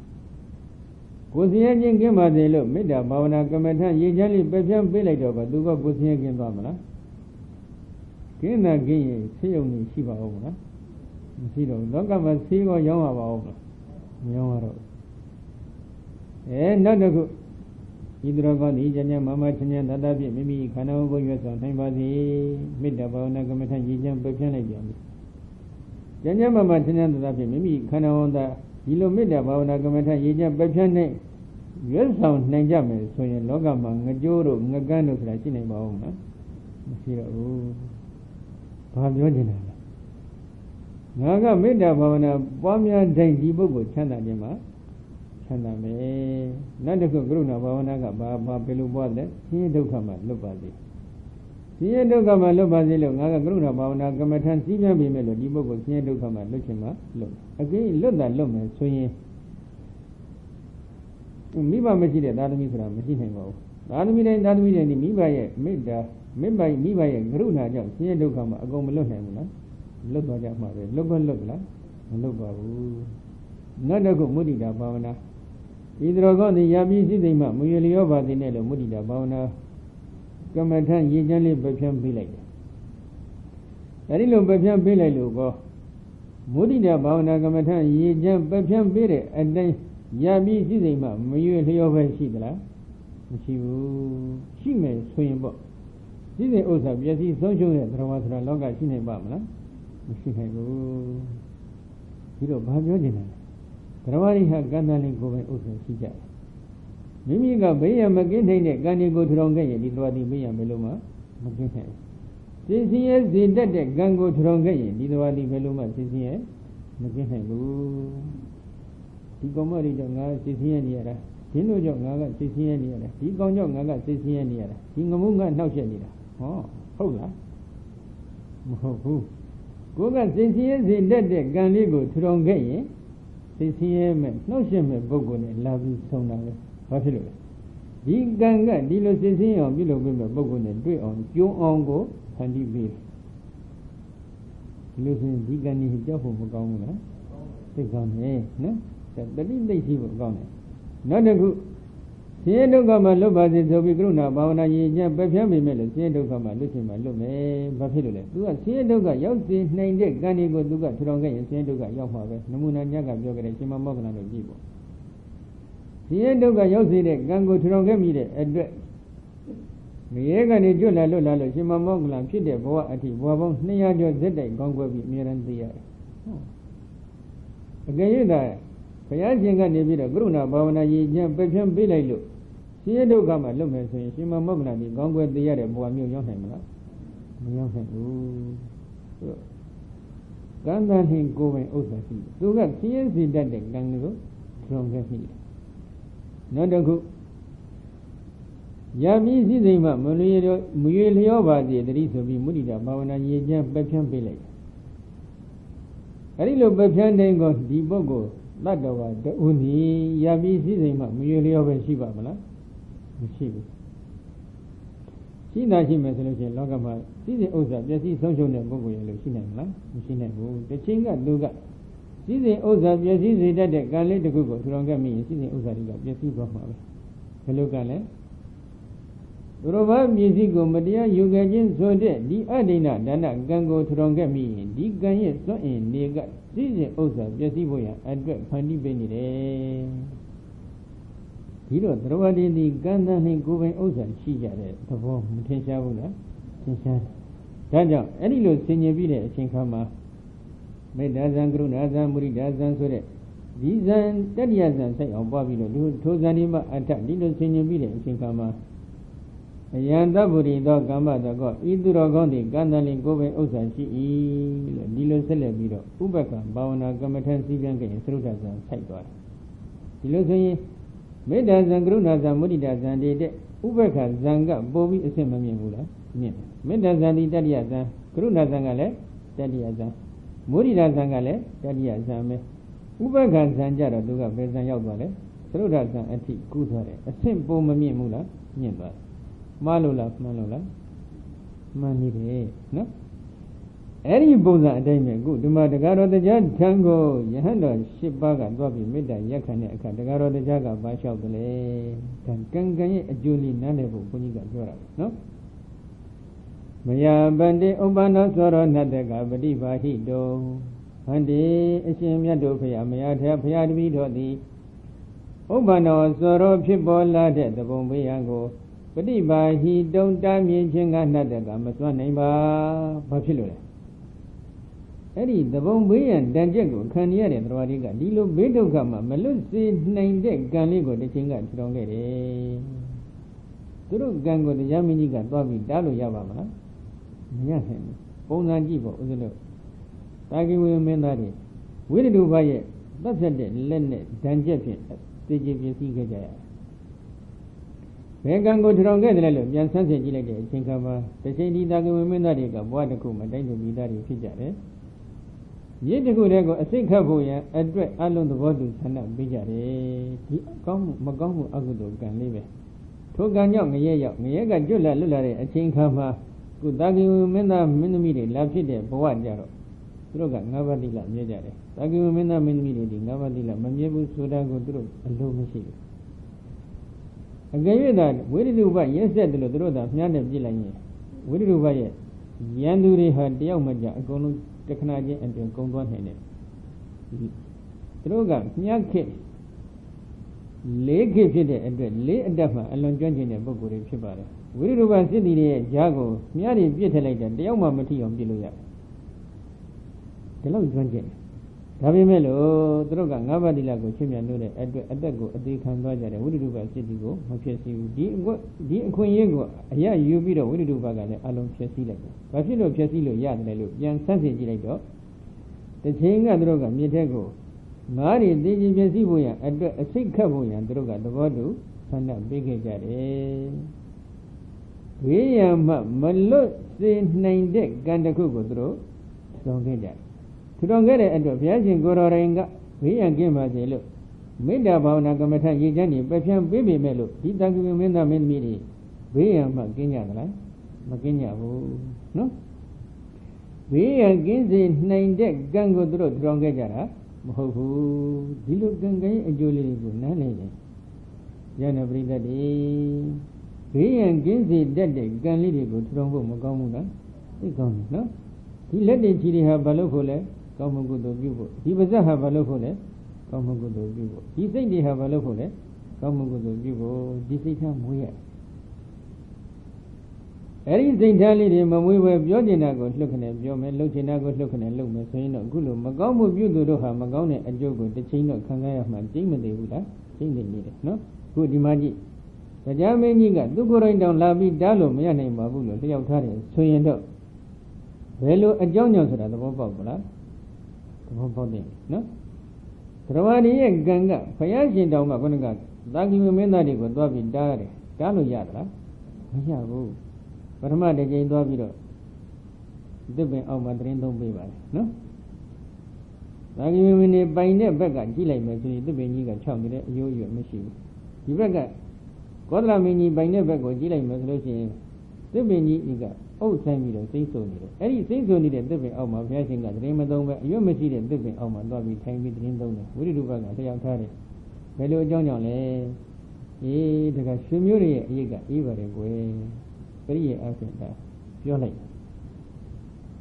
ကိုယ်စင်ရဲ့ခြင်းကင်းပါစေလို့မေတ္တာဘာဝနာကမ္မထရည်ကြံလေးပက်ဖြန့်ပေးလိုက်တော့ကသူကကိုယ်စင်ရဲ့ကင်းသွားမလားကင်းတာကင်းရင်ဆေးရုံကြီးရှိပါဦးမလားမရှိတော့လောကမှာဆေးကောရောင်းရပါဦးမလားမရောင်းရတော့နောက်တစ်ခုဤသူတော်ကောင်းဒီကျမ်းမမချင်းချင်းတတဖြင့်မိမိခန္ဓာကိုယ်ရွတ်ဆောင်နိုင်ပါစေမေတ္တာဘာဝနာကမ္မထရည်ကြံပယ်ဖြန့်လိုက်ပြန်ပြီကျမ်းမမချင်းချင်းတတဖြင့်မိမိခန္ဓာဝန်သာဒီလိုမေတ္တာဘာဝနာကမ္မထရည်ကြံပယ်ဖြန့်နိုင်ရွတ်ဆောင်နိုင်ကြမယ်ဆိုရင်လောကမှာငကြိုးတို့ငကန်းတို့ဆိုတာရှိနိုင်ပါဦးမလားမရှိတော့ဘူးဘာပြောချင်တာလဲငါကမေတ္တာဘာဝနာပွားများတိုင်းဒီပုဂ္ဂိုလ်ချမ်းသာခြင်းမှာချမ်းသာမယ်နောက်တစ်ခုကရုဏာဘာဝနာကဘာဘယ်လိုပွားလဲဆင်းရဲဒုက္ခမှာလွတ်ပါစေဆင်းရဲဒုက္ခမှာလွတ်ပါစေလို့ငါကကရုဏာဘာဝနာကမ္မထံစည်းပြပေးမယ်လို့ဒီပုဂ္ဂိုလ်ဆင်းရဲဒုက္ခမှာလွတ်ခြင်းမှာလွတ်အကင်းလွတ်တာလွတ်မယ်ဆိုရင်မိဘမရှိတဲ့သာသမီဆိုတာမရှိနိုင်ပါဘူးသာသမီတိုင်းဒီမိဘရဲ့မေတ္တာမိဘရဲ့ကရုဏာကြောင့်ဆင်းရဲဒုက္ခမှာအကုန်မလွတ်နိုင်ဘူးလားလွတ်သွားကြမှာပဲလွတ်လားမလွတ်ပါဘူးနောက်တစ်ခုမုဒိတာဘာဝနာဤသူတော်ကောင်းသည်ယာပိစိတ်သိမ့်မှမွေလျောပါသည်နဲ့လို့မုဒိတာဘာဝနာကမ္မထရည်ကြံလေးပယ်ဖြန့်ပေးလိုက်တယ်အဲဒီလိုပယ်ဖြန့်ပေးလိုက်လို့ကောမုဒိတာဘာဝနာကမ္မထရည်ကြံပယ်ဖြန့်ပေးတဲ့အတိုင်းယာပိစိတ်သိမ့်မှမွေလျောပဲရှိသလားမရှိဘူးရှိမယ်ဆိုရင်ပေါ့စိတ်ဥစ္စာပျက်စီးဆုံးရှုံးတဲ့သရဝဆိုတာလောကရှိနိုင်ပါမလားမရှိနိုင်ဘူးပြီးတော့ဘာပြောချင်လဲသရဝရိဟကန္တလေးကိုပဲဥစ္စာရှိကြတယ်မိမိကဘေးရမကင်းနိုင်တဲ့ကံတွေကိုထူထောင်ခဲ့ရင်ဒီသွားသည်ဘေးရမလို့မှမကင်းနိုင်ဘူးစိတ်ဆင်းရဲစေတတ်တဲ့ကံကိုထူထောင်ခဲ့ရင်ဒီသွားသည်ဘယ်လိုမှစိတ်ဆင်းရဲမကင်းနိုင်ဘူးဒီကောင်မလေးကြောင့်ငါစိတ်ဆင်းရဲနေရတာဒီလိုကြောင့်ငါကစိတ်ဆင်းရဲနေရတာဒီကောင်ကြောင့်ငါကစိတ်ဆင်းရဲနေရတာဒီငမှုငါနှောက်ယှက်နေတာဟောဟုတ်လားမဟုတ်ဘူးကိုယ်ကစိတ်ဆင်းရဲစေတတ်တဲ့ကံလေးကိုထူထောင်ခဲ့ရင်စိတ်ဆင်းရဲမဲ့နှောက်ယှက်မဲ့ပုဂ္ဂိုလ်နဲ့လာပြီးဆုံးတာပဲဘာဖြစ်လို့လဲဒီကံကဒီလိုစိတ်ဆင်းရဲအောင်ပြုလုပ်ပြီးမဲ့ပုဂ္ဂိုလ်နဲ့တွေ့အောင်ကျုံအောင်ကိုဖန်တီးပေးဒီလိုဆိုရင်ဒီကံကြီးကြောက်ဖို့မကောင်းဘူးလားသိကောင်းတယ်နော်တတိသိရှိဖို့ကောင်းတယ်နောက်တစ်ခုဆင်းရဲဒုက္ခမှာလွတ်ပါစေဆိုပြီးကရုဏာဘာဝနာရည်ညံ့ပယ်ဖြန်းမိမဲ့လို့ဆင်းရဲဒုက္ခမှာလွတ်ချင်မှလွတ်မယ်ဘာဖြစ်လို့လဲသူကဆင်းရဲဒုက္ခရောက်စေနိုင်တဲ့ကံတွေကိုသူကထူထောင်ခဲ့ရင်ဆင်းရဲဒုက္ခရောက်မှာပဲနမူနာညကပြောကြတဲ့ရှင်မမောက္ခဏတို့ကြည့်ပေါ့ဆင်းရဲဒုက္ခရောက်စေတဲ့ကံကိုထူထောင်ခဲ့မိတဲ့အတွက်ငရဲကနေကျွတ်လာလွတ်လာလို့ရှင်မမောက္ခဏဖြစ်တဲ့ဘဝအထိဘဝပေါင်း200ကျော်ဇက်တိုက်ကောင်းကွယ်ပြီးအမြဲတမ်းသိရတယ်အကယ်၍သာဘုရားရှင်ကနေပြီးတော့ကရုဏာဘာဝနာရည်ညံ့ပယ်ဖြန်းပေးလိုက်လို့ဆင်းရဲဒုက္ခမှာလွတ်မယ်ဆိုရင်ရှင်မမောက္ခဏဒီကောင်းကွယ်သိရတဲ့ဘဝမျိုးရောက်နိုင်မလားမရောက်နိုင်ဘူးကံတန်ဟင်ကိုယ်ပိုင်ဥစ္စာရှိသူကဆင်းရဲစေတတ်တဲ့ကံကိုထူထောင်ခဲ့မိတယ်နောက်တစ်ခုယာပိစိစိမ့်မှမွေလျောပါစေတတိဆိုပြီးမုဒိတာဘာဝနာရည်ကြံပယ်ဖြန်းပေးလိုက်အဲဒီလိုပယ်ဖြန်းတဲ့ကိုဒီပုဂ္ဂိုလ်တတ္တဝါတူနီယာပိစိစိမ့်မှမွေလျောပဲရှိပါမလားမရှိဘူးရှိတာရှိမယ်ဆိုလို့ရှိရင်လောကမှာစိစိဥစ္စာပျက်စီးဆုံးရှုံးတဲ့ပုဂ္ဂိုလ်ရဲ့လို့ရှိနိုင်မလားမရှိနိုင်ဘူးတစ်ချိန်ကသူကစိစိဥစ္စာပျက်စီးစေတတ်တဲ့ကံလေးတစ်ခုကိုထူထောင်ခဲ့မိရင်စိစိဥစ္စာတွေကပျက်စီးသွားမှာပဲဘယ်လိုကလဲတ Durova musico Madia Yugajin Sode, the Adina, Dana, Gango, Trongami, the Ganye, so in Nega, Season Osa, Jessiboya, Address Pandi Benide. Hiro, Drovadi, the Ganda, and Govan Osa, Shija, the form, Tenshavula, Tensha. Taja, any low senior video, Chinkama, Medazan Grunazan, Muridazan Sode. These and Tadiazan say on Babilo, Tozanima attack, little senior video, Chinkama. Yanda Buri dog Gamba the god, Iduragondi, Gandalin Gobe Osachi, Dilo Celebiro, Ubaka, Bawana, Gamatan Sibianka, Srutazan, Saitwa. Dilosi, Medazan Grunazan, Muridazan, de Ubaka, Zanga, Bobi, Semamula, Medazan, Tadiazan, Grunazangale, Tadiazan, Muridazangale, Tadiazame, Ubaka, Zanjara, Duga, Bezan Yawale, Srutazan, Ati, Kuzare, a simple Mamimula, Nimba. Malula, Manide, no? Any Boza Dame, good. The Madagaro the Judge Tango, Yahanda, Shibaga, Bobby, Mida, Yakane, Kadagaro the Jaga, Basha, the Lay, Kangay, Julie Nanevo, Puniga, no? Maya Bande, Obana, Soro, Nadaga, Badiva, Hido, Hande, Eshemiado, Payamaya, Payadvi, the Obana, Soro, Pibola, the Bombayango. But if he don't damn me, another Gamaswan name, Papilla. Eddie, the Bombay and Danjago, Kanya and Rodiga, Dilo Bedo Gama, Malusi, nine deck, Galigo, the Chinga, Strongere. Turu Gango, the Yaminiga, Bobby, Dalu Yabama, Yahan, Pona Gibo, the Tagi will Menari. Will do by it? That's a dead, Lennet, Danjapian, Staging. Gango Tronga, Yan Sansa Gilade, Chinkama, the Shady Dago Menariga, Wadakuma, Dago Vidari Fijare. Yet the Gurego, a sick Kabuya, address along the Vodu Sana Bijare, Magamu Agudo, can live. Toganyong, Yaga Jula Lulare, a Chinkama, Gudagi Mena Minumidi, Lapide, Boadjaro. Droga, Navadilla, Yajare. Dagi Mena Minumidi, Navadilla, Majebu Sudago, a low machine. I gave you that. Where did you buy? Yes, said the Lodroda, Yana Gilani. Where did you buy it? Yanduri had the Yamaja, Gonu Tekanaji, and the Gondwan Hene. Droga, Nyaki. Lake is it at the late Dafa, along Janjin and Boguri Chibara. Where did you buy City, Jago, Miari, Vietelated, the Yama Mati of Giluya? The Lord Janjin. Tabimelo, Droga, Navadilago, Chimianure, Adago, Adikan Baja, would you do by City go? Di Quayego, ya, you be the would do bagale, along Chesilo. Pasilo Chesilo, Yadelo, Yan Sansi Gilago. The Chinga Droga, Mietego. Mari, Digi Jesibuya, a sick Kabuya, Droga, the Vodu, Sanda Big Jare. We are Malo, Saint Nine Deck, Gandakugo, Dro, Stongaja. To don't get it at the Piazin Gororenga, we and give us a look. Made about Nagamata Yajani, Bapian baby mellow, did that give me the main meeting. We are Maginia, Maginia, no? We are gazing 9 deck, Gango Dro, Drongajara, Mohu, Dilu Ganga, and Julie Gunane. Jana Brida day. We are gazing dead deck, Ganlidi, Trongo, Mogamuna. They gone, no? He let the chili have Balofole. Kamugudo Bubo. He was a have a locale, Kamugudo Bubo. He said they have a locale, Kamugudo Bubo, this is him we are. Everything telling him we were Biodinago looking at Bioman, Lucinago looking at Lumen, so you know, Gulu, Magamu Buduha, Magone, and Jogo, the chain of Kangaya man, Jimmy de Buddha, sing the needed, no? Good imagine. The Jamaniga, do go right down Labi, Dalo, Miane, Mabulo, the Outari, so you know. Velo a Jonas at the Bobola. No? Trawani Ganga, Payashin down Magonaga, Dagi Menadi would be Dari, Dalu Yadra. Yabu. Parma de Jay Dobiro. Dipping out Madrin don't be by, no? Dagi Mini by Nebaga, Gila, the Beniga Chong, you machine. You regot Kodla Mini by Nebago, Gila, Maslosi, the Beniga. Oh, send me the thing so needed. Any thing so needed, dipping out my passing at Ramadon, you may see them dipping out my dog with time with him. What do you do? I say, I'm tired. Hello, John, တကရွှေမျိုးတွေရဲ့အရေးကအေးပါတယ်ကွယ်ပရိယေအဆင်တာပြောလိုက်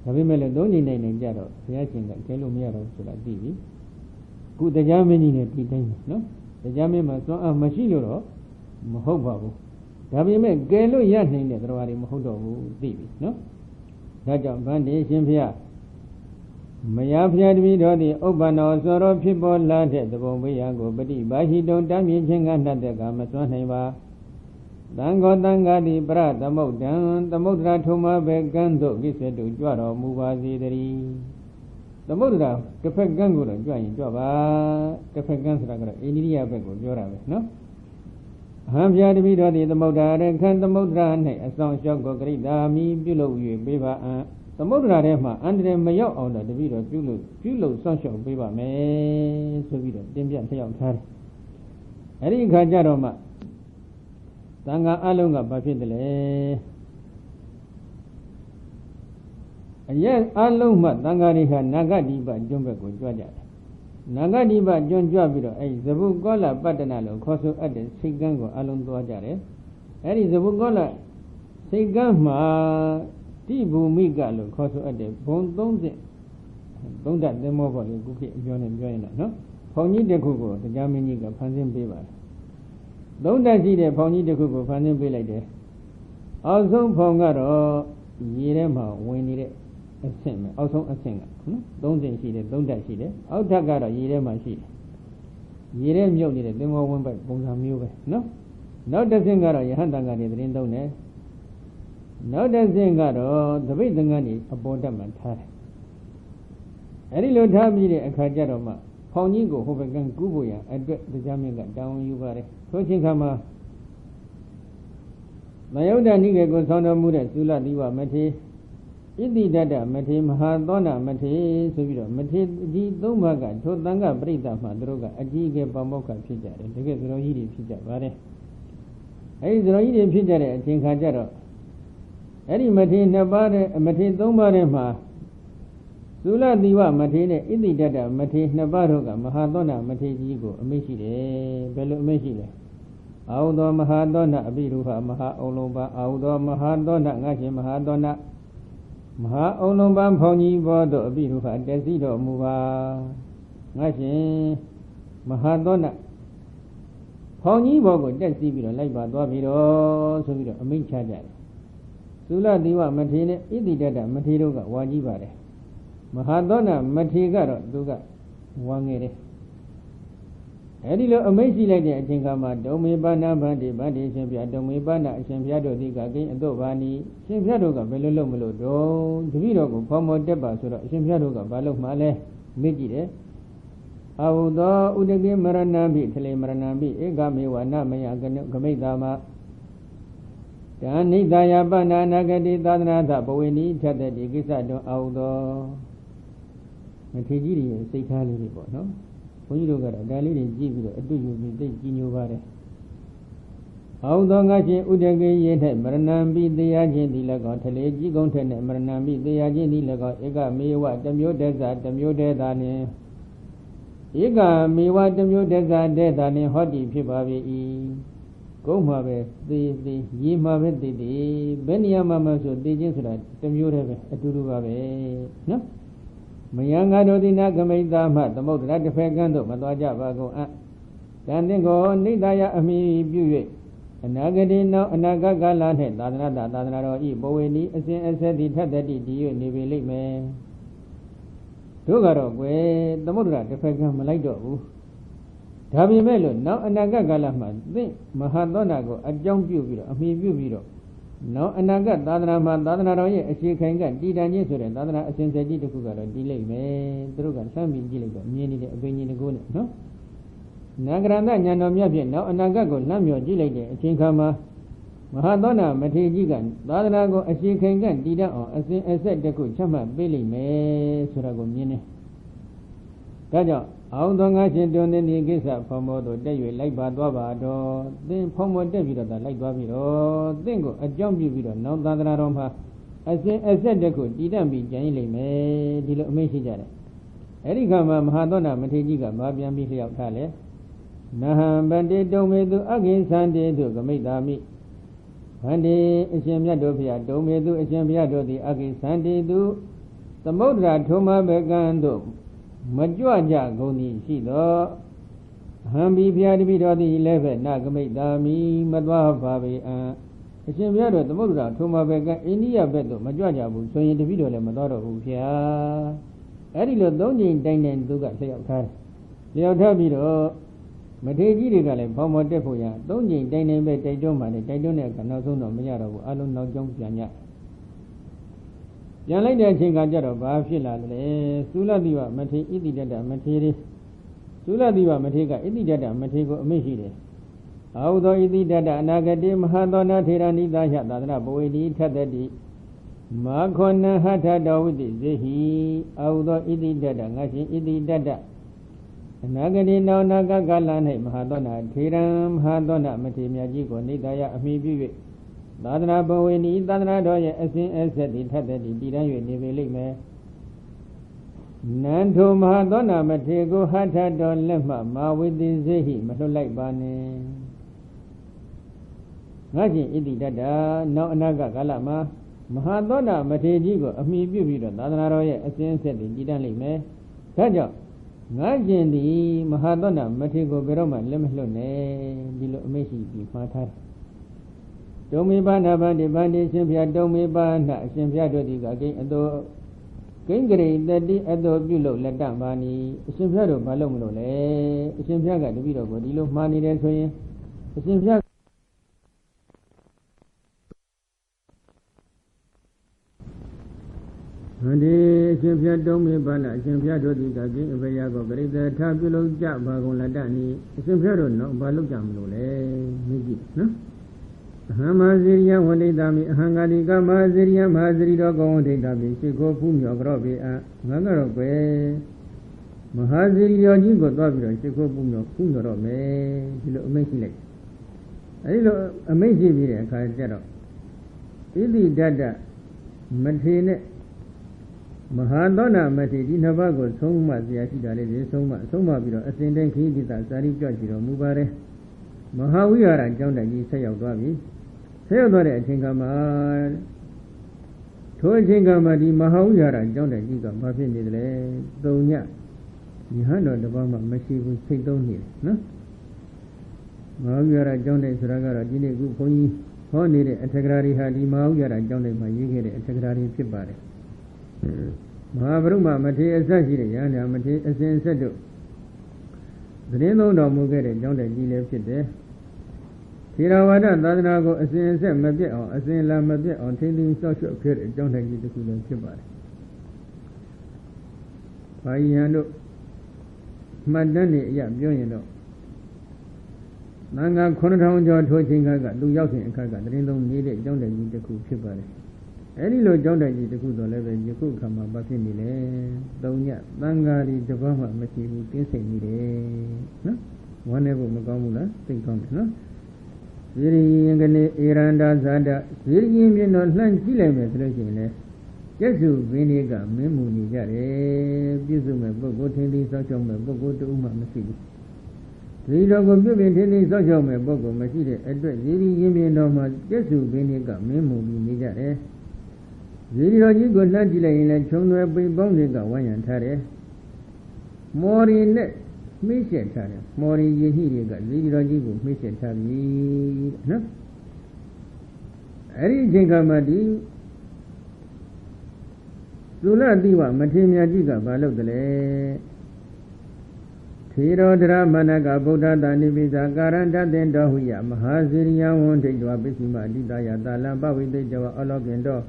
ဒါပေမဲ့လည်းသုံးနေနိုင်ကြတော့ဘုရားရှင်ကကျဲလို့မရတော့ဆိုတာသိပြီခုတရားမင်းကြီးနဲ့ဒီတိုင်းနော်တရားမင်းမှာစွမ်းအားမရှိလို့တော့မဟုတ်ပါဘူးဒါပေမဲ့ကဲလို့ရနိုင်တဲ့တရားတွေမဟုတ်တော့ဘူးသိပြီနော်ဒါကြောင့်ဗန္ဒီရှင်ဘုရားမယားဖျားတပည့်တော်သည်ဥပ္ပန္နောစောရောဖြစ်ပေါ်လာတဲ့သဘုံဝိယံကိုပฏิပါဟိတုံတမ်းမြင်ခြင်းကနှတ်တဲ့ကမစွမ်းနိုင်ပါသံဃောတံဃာတိပရသမုဒ္ဒံသမုဒ္ဒရာထုံမဘေကံတို့ကိစ္စတုကြွတော်မူပါစေတည်းသမုဒ္ဒရာတစ်ဖက်ကံကိုတော့ကြွရင်ကြွပါတစ်ဖက်ကံဆိုတာကတော့အိန္ဒိယဘက်ကိုပြောတာပဲနော်အဟံဖျားတပည့်တော်သည်သမုဒ္ဒရာရခန္သမုဒ္ဒရာ၌အဆောင်လျှောက်ကိုဂရိတာမိပြုလုပ်၍ပေးပါအံသမုဒ္ဒရာထဲမှာအန္တရာယ်မရောက်အောင်တော့တပည့်တော်ပြုလုပ်ဆောက်ရှောက်ပေးပါမယ်ဆိုပြီးတော့တင်ပြလျှောက်ထားတယ်အဲ့ဒီအခါကျတော့မှသံဃာအလုံးကဘာဖြစ်တယ်လဲအရက်အလုံးမှသံဃာတွေဟာနာဂတိပကျွန်းဘက်ကိုကြွကြတယ်နာဂတိပကျွန်းကြွပြီးတော့အဲ့ဇဗုကောလပတ္တနာလို့ခေါ်ဆိုအပ်တဲ့စိတ်ကန်းကိုအလုံးသွားကြတယ်အဲ့ဒီဇဗုကောလစိတ်ကန်းမှာတိဘူမိကလို့ခေါ်ဆိုအပ်တဲ့ဘုံ30သုံးဓာတ်သင်္ဘောပေါ်လေခုခေတ်အပြောနဲ့ပြောရင်တော့နော်ဖောင်ကြီးတစ်ခုကိုတရားမင်းကြီးကဖန်ဆင်းပေးပါတယ်သုံးဓာတ်ရှိတဲ့ဖောင်ကြီးတစ်ခုကိုဖန်ဆင်းပေးလိုက်တယ်အောက်ဆုံးဖောင်ကတော့ရေထဲမှာဝင်နေတဲ့အဆင့်ပဲအောက်ဆုံးအဆင့်ကနော်3ဆင့်ရှိတယ်သုံးဓာတ်ရှိတယ်အောက်ဓာတ်ကတော့ရေထဲမှာရှိတယ်ရေထဲမြုပ်နေတဲ့သင်္ဘောဝင်ပိုက်ပုံစံမျိုးပဲနော်နောက်တစ်ဆင့်ကတော့ယဟန်တန်ဃာတွေသတင်းသုံးတယ်နောက်တစ်ဆင့်ကတော့သပိတ်သင်္ကန်းကြီးအပေါ်တက်မှထားတယ်အဲဒီလိုထားပြီးတဲ့အခါကျတော့မှဖောင်ကြီးကိုဟိုဘက်ကကူးဖို့ရအတွက်တရားမင်းကတောင်းယူပါတယ်ထိုချိန်ခါမှာမယုဒ္ဓနိကေကိုဆောင်းတော်မူတဲ့သုလသီဝမထေဣတိတတ္တမထေမဟာသောနာမထေဆိုပြီးတော့မထေဒီသုံးပါးကထိုသံဃပရိသတ်မှာသူတို့ကအကြီးအကဲပမောက္ခဖြစ်ကြတယ်တကယ်သရောကြီးတွေဖြစ်ကြပါတယ်အဲဒီသရောကြီးတွေဖြစ်ကြတဲ့အချိန်ခါကျတော့အဲ့ဒီမထေနှစ်ပါးတဲ့မထေသုံးပါးထဲမှာသုလသီဝမထေနဲ့ဣတိတတ္တမထေနှစ်ပါးတို့ကမဟာသောနာမထေကြီးကိုအမိရှိတယ်ဘယ်လိုအမိရှိလဲအာဟုသောမဟာသောနာအပိရုဟမဟာအုံလုံးပအာဟုသောမဟာသောနာငါရှင်မဟာသောနာမဟာအုံလုံးပဖောင်ကြီးဘောတို့အပိရုဟတက်စီတော်မူပါငါရှင်မဟာသောနာဖောင်ကြီးဘောကိုတက်စီပြီးတော့လိုက်ပါသွားပြီးတော့ဆိုပြီးတော့အမိန့်ချကြတယ်သုလသီဝမထေနဲ့ဣတိတတ္တမထေတို့ကဝါကြီးပါတယ်မဟာသောနာမထေကတော့သူကဝါငယ်တယ်အဲဒီလိုအမိန့်ရှိလိုက်တဲ့အချိန်ခါမှာဒုံမေပါဏဗန္တိဗန္တိရှင်ပြဒုံမေပါဏအရှင်ဘုရားတို့သည်ကကိန်းအတော့ဘာနီရှင်ဘုရားတို့ကဘယ်လိုလုပ်မလို့တော့တပည့်တော်ကိုဖော်မော်တက်ပါဆိုတော့အရှင်ဘုရားတို့ကဘာလုပ်မှလဲမေ့ကြည့်တယ်အာဟုသောဥဒကိမရဏံပိထလေမရဏံပိဧကမေဝနမယကမိတ်တာမဒါနိဒာယပဏာနာဂတိသာသနာသဘဝေနိထက်တဲ့ဒီကိစ္စတော့အာဟုသောမထေကြီးတွေစိတ်ထားလေးတွေပေါ့နော်ဘုန်းကြီးတို့ကတော့ဒါလေးတွေကြည့်ပြီးတော့အတူယူပြီးသိကြည်ညိုပါတယ်အာဟုသောငါရှင်ဥဒကိယေ၌မရဏံပိတရားချင်းသည်၎င်းထလေကြီးကုန်းထက်နဲ့မရဏံပိတရားချင်းသည်၎င်းဧကမေဝတမျိုးတည်းစာတမျိုးတည်းသာနှင့်ဧကမေဝတမျိုးတည်းစာတည်းသာနှင့်ဟောတိဖြစ်ပါ၏ကုန်းမှာပဲသေရေမှာပဲသေဘယ်နေရာမှာမှဆိုသေခြင်းဆိုတာတမျိုးတည်းပဲအတူတူပါပဲနော်မယံငါတို့သည်နာဂမိတ်သားမှသမုဒ္ဒရာတစ်ဖက်ကန်းသို့မသွားကြပါကုန်အံ့တန်တင်ကိုနိဒာယအမိပြု၍အနာဂတိနောက်အနာဂတ်ကာလ၌သာသနာတော်ဤဘဝေနီအစဉ်အဆက်သည်ထက်တည်းတည်၍နေပေလိမ့်မယ်တို့ကတော့ကွယ်သမုဒ္ဒရာတစ်ဖက်ကန်းမလိုက်တော့ဘူးဒါပေမဲ့လို့နောက်အနာဂတ်ကာလမှာသင်မဟာသောနာကိုအကြောင်းပြုပြီးတော့အမိပြုပြီးတော့နောက်အနာဂတ်သာသနာမှာသာသနာတော်ရဲ့အခြေခံကတည်တံ့ခြင်းဆိုတဲ့သာသနာအစဉ်ဆက်ကြီးတစ်ခုကတော့တည်လိမ့်မယ်သူတို့ကဆမ်းပြီးကြည့်လိုက်တော့မြင်နေတဲ့အပင်ကြီးတကူနဲ့နော်နာဂရဏဉာဏ်တော်မြတ်ဖြင့်နောက်အနာဂတ်ကိုလှမ်းမြော်ကြည့်လိုက်တဲ့အချိန်ခါမှာမဟာသောနာမထေရကြီးကသာသနာကိုအခြေခံကတည်တံ့အောင်အစဉ်အဆက်တစ်ခုချမှတ်ပေးလိမ့်မယ်ဆိုတာကိုမြင်နေဒါကြောင့်အောင်သောငါရှင်တွင်သည်ကိစ္စဖော်မောတို့တက်၍လိုက်ပါသွားပါတော့သင်ဖော်မောတက်ပြီးတော့လိုက်သွားပြီးတော့သင်ကိုအကြောင်းပြုပြီးတော့နောက်သာသနာတော်မှာအစဉ်အဆက်တည်းကိုတည်တံ့ပြီးကြံရလိမ့်မယ်ဒီလိုအမိန့်ရှိကြတယ်အဲ့ဒီခါမှာမဟာသောနာမထေရကြီးကဘာပြန်ပြီးလျှောက်ထားလဲ Naham Bandi Domedu Agin Sandi to Gamitami Bandi Ishimiadopia Domedu Ishimiado the Agin Sandi do the Modra Toma Begando Majuaja Goni Shido Hambi Piadibido the 11 Nagamitami Madwa Babi Ishimiado the Modra Toma Bega India Bedo Majuaja so in the video Madoro Upia Adilo Donji Dane Duga say of her. Leotabido Mateji Regale, Pomo Depoya, Donji Dane Bay Dajoma, the Dajone, and also no Mayaro, Alun no Jong Janya. Yanlai Chingajaro, Bafila, Sula Diva, Mate, Idida, Materi, Sula Diva, Matega, Idida, Matego, Meshide. Although Idida, Nagadim, Hadona, Tirani, Dajadana, Boedi, Tadadi. Makona hata Dawidi Zehi, although Idida, Nashi Idida. Nagadi no Naga Galane, Mahadona, Tiram, Hadona, Matimiajigo, Nidaya, Amibi, Dadana Boweni, Dadana Doya, as said it had the Didayu, Nivelime. Nanto Mahadona, Matego, Hata Don Lemma, Ma with the Zehi, Matolai Bane. Naji Idida, no Naga Galama. Mahadona Matejigo, Amibi, Dadana Roya, as said it Didanime. Tajo. Ngajin di Mahadona Matego Beroma Lemhlone Dilo Meshi di Mata Domi Bana Bandi Bandi Simpia Domi Bana Simpia Dodi again Ado Kingri Daddy Ado Bulo Ladamani Simpia Balomole Simpia got the Vito Dilo Mani Rensoye Simpia Andi Simpia Domi Bana Simpia Dodi again Vayago the Tabulo Jabagon Ladani Simpia no Balujamole Migi no Hamaziria one day dami Hangari Gamaziria Maziri Dogo de Dabi Siko Pumio Grobi Nangarobe Mahaziri Yojigo Dobiro Siko Pumio me Hilo Meshile Hilo Amazing Kajero Ili Dada Matine Mahadona Mati Navago Soma Ziashidale Soma Biro Ascendant Kidita Sari Jojiro Mubare Mahawiara Jondaji Sayawabi Sayodore Chingama Tochingama di Mahawiara Jondaji Mafin Donya Yihano the Bama Mashivu Sidoni no Mahawiara Jonda Suragara Dine Guponi Honey Integrari Hadi Mahawiara Jonda Mayigere Integrari Pibare Mahabruma Mate Asashiri Yana Mate Asen Sedo. The Reno no Mugere, John the Gile Pite. Tirawada, Dadanago, Asen Sem Mabit or Asen Lamabit on taking social period, John the Gile Kibar. Payano Madani, Yabuino Nanga Konotown John Toching, do Yakin and Kaga, the Reno needed John the Gile Kibar. Any low John the Gile level, you could come up back in the Donya, Bangari, the Bama, Maki, who can say me. No? One ever Magamula, think on it, no? Very young Iranda Zada, very young on land kilometers. Jesu Vinegar, Memuni Jare, Bizuma, Bogo, Tending Social Bogo to Uma Masi. The dog of you maintaining social Bogo Masi, address very young on Jesu Vinegar, Memuni Jare. Very good Nagila in a chonga by Bondiga, one and Tare. More in net, Mission Tare, more in Yehiriga, very good Mission Tare. No? Ari Jingamadi Sula Diva, Matimia Giga, Balogale Tiro Dra Managa, Buddha, Danivisa, Garanda, then Dahuya, Mahaziria wanted to Abisima, Didaya, Dalamba with the Java Ologendo.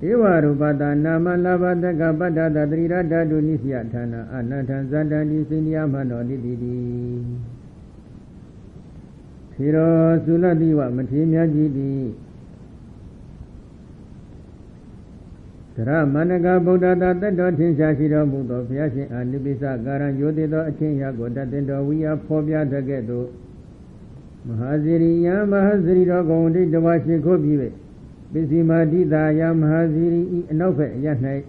Ewa Rubada Nama Lavada Gabada Dadrida Dadunisia Tana Anatan Zadani Sinia Mano Didi Tiro Sula Diva Matimia Gidi Tara Managa Buddha Datin Shashira Budo Piashi and Libisa Garan Yodido Achinya Godatindo we are Pobia Dagedo Mahaziri Yamahaziri Dogondi Dawashi Kobi Bisima Dida Yamhaziri Nofe Yanai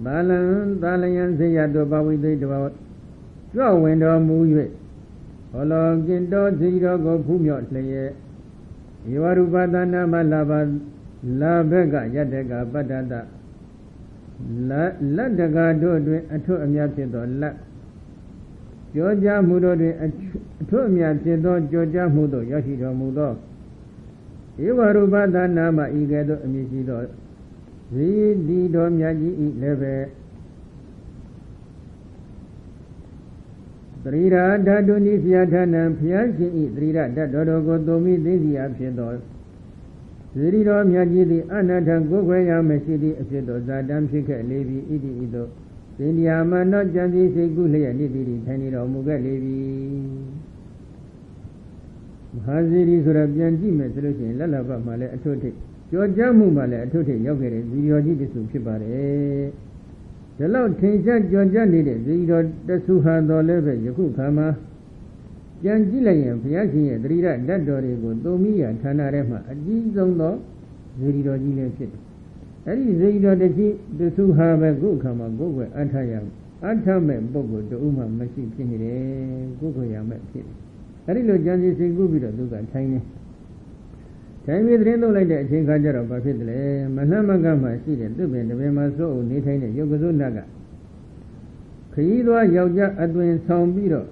Balan Balayan Zayado Bawi de Dawat. Go window move it. Holo Ginto Zirogo Pumyo Slaye Iwarubadana Malava La Vega Yadega Badada La Daga Do Atu Amiapido La Georgia Mudo Atu Amiapido Georgia Mudo Yashido Mudo Iwarubadana Ma Igedo Amisido Di Do Miyaji Leve Trira Daduni Fiatana Piashi Trira Dadogo Domi Dizia Piedo Zirido Miyaji Anata Gogwaya Mesidi Piedo Zadam Shika Levi Idi Ido Sindiama not Janzi Segulia Nidiri Taniro Muga Levi Haziri Surabianji Mesolution Lalaba Male Atote Georgia Mumale Atote Yogere Zioji Disu Pibare The Lord Tinsha Georgia needed the Suha Doleve Yaku Kama Janjilayan Piashi Drira Dadorigo Domia Tanarema Ajizondo Zirido Gile Pit. That is Zirido the Suha Gukama Gogo Antayam Antame Bogo the Uma Mashi Pinire Gogoya Mapit. Arilo Janji Sigubida Duga Tiny. Time with Rendo like that, Chinkajara Papidle, Manamagama, seated to be the Vemaso, Nitain, Yokozunaga. Kaido Yauja Adwin Sound Biro.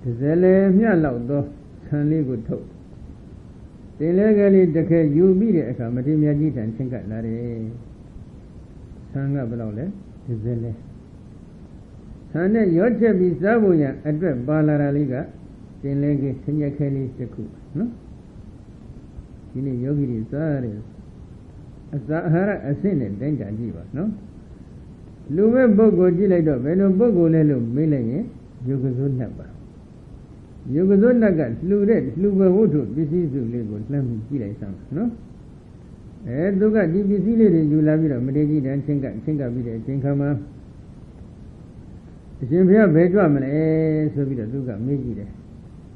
Zele Mialaudo, Sanli good talk. The legally decay you beat it, Matimia Jit and Chinkat Lare Sanga Blole, Zele. Sane Yocha Bisabuya, address Balara Liga, Tinlegi, Sinyakeli Seku, no? Ini yogi di sare asahara asine denja jiwa no lume bogo ji lai do belo bogo le lo me lai yin yogazo nat ba yogazo nat ka lu de lu be wuttu pisi su le ko lam ji lai sam no du ka di pisi le de yu la pi do mate ji dan chin ka pi de chin kha ma a shin phaya be jwa ma le so pi do du ka me ji de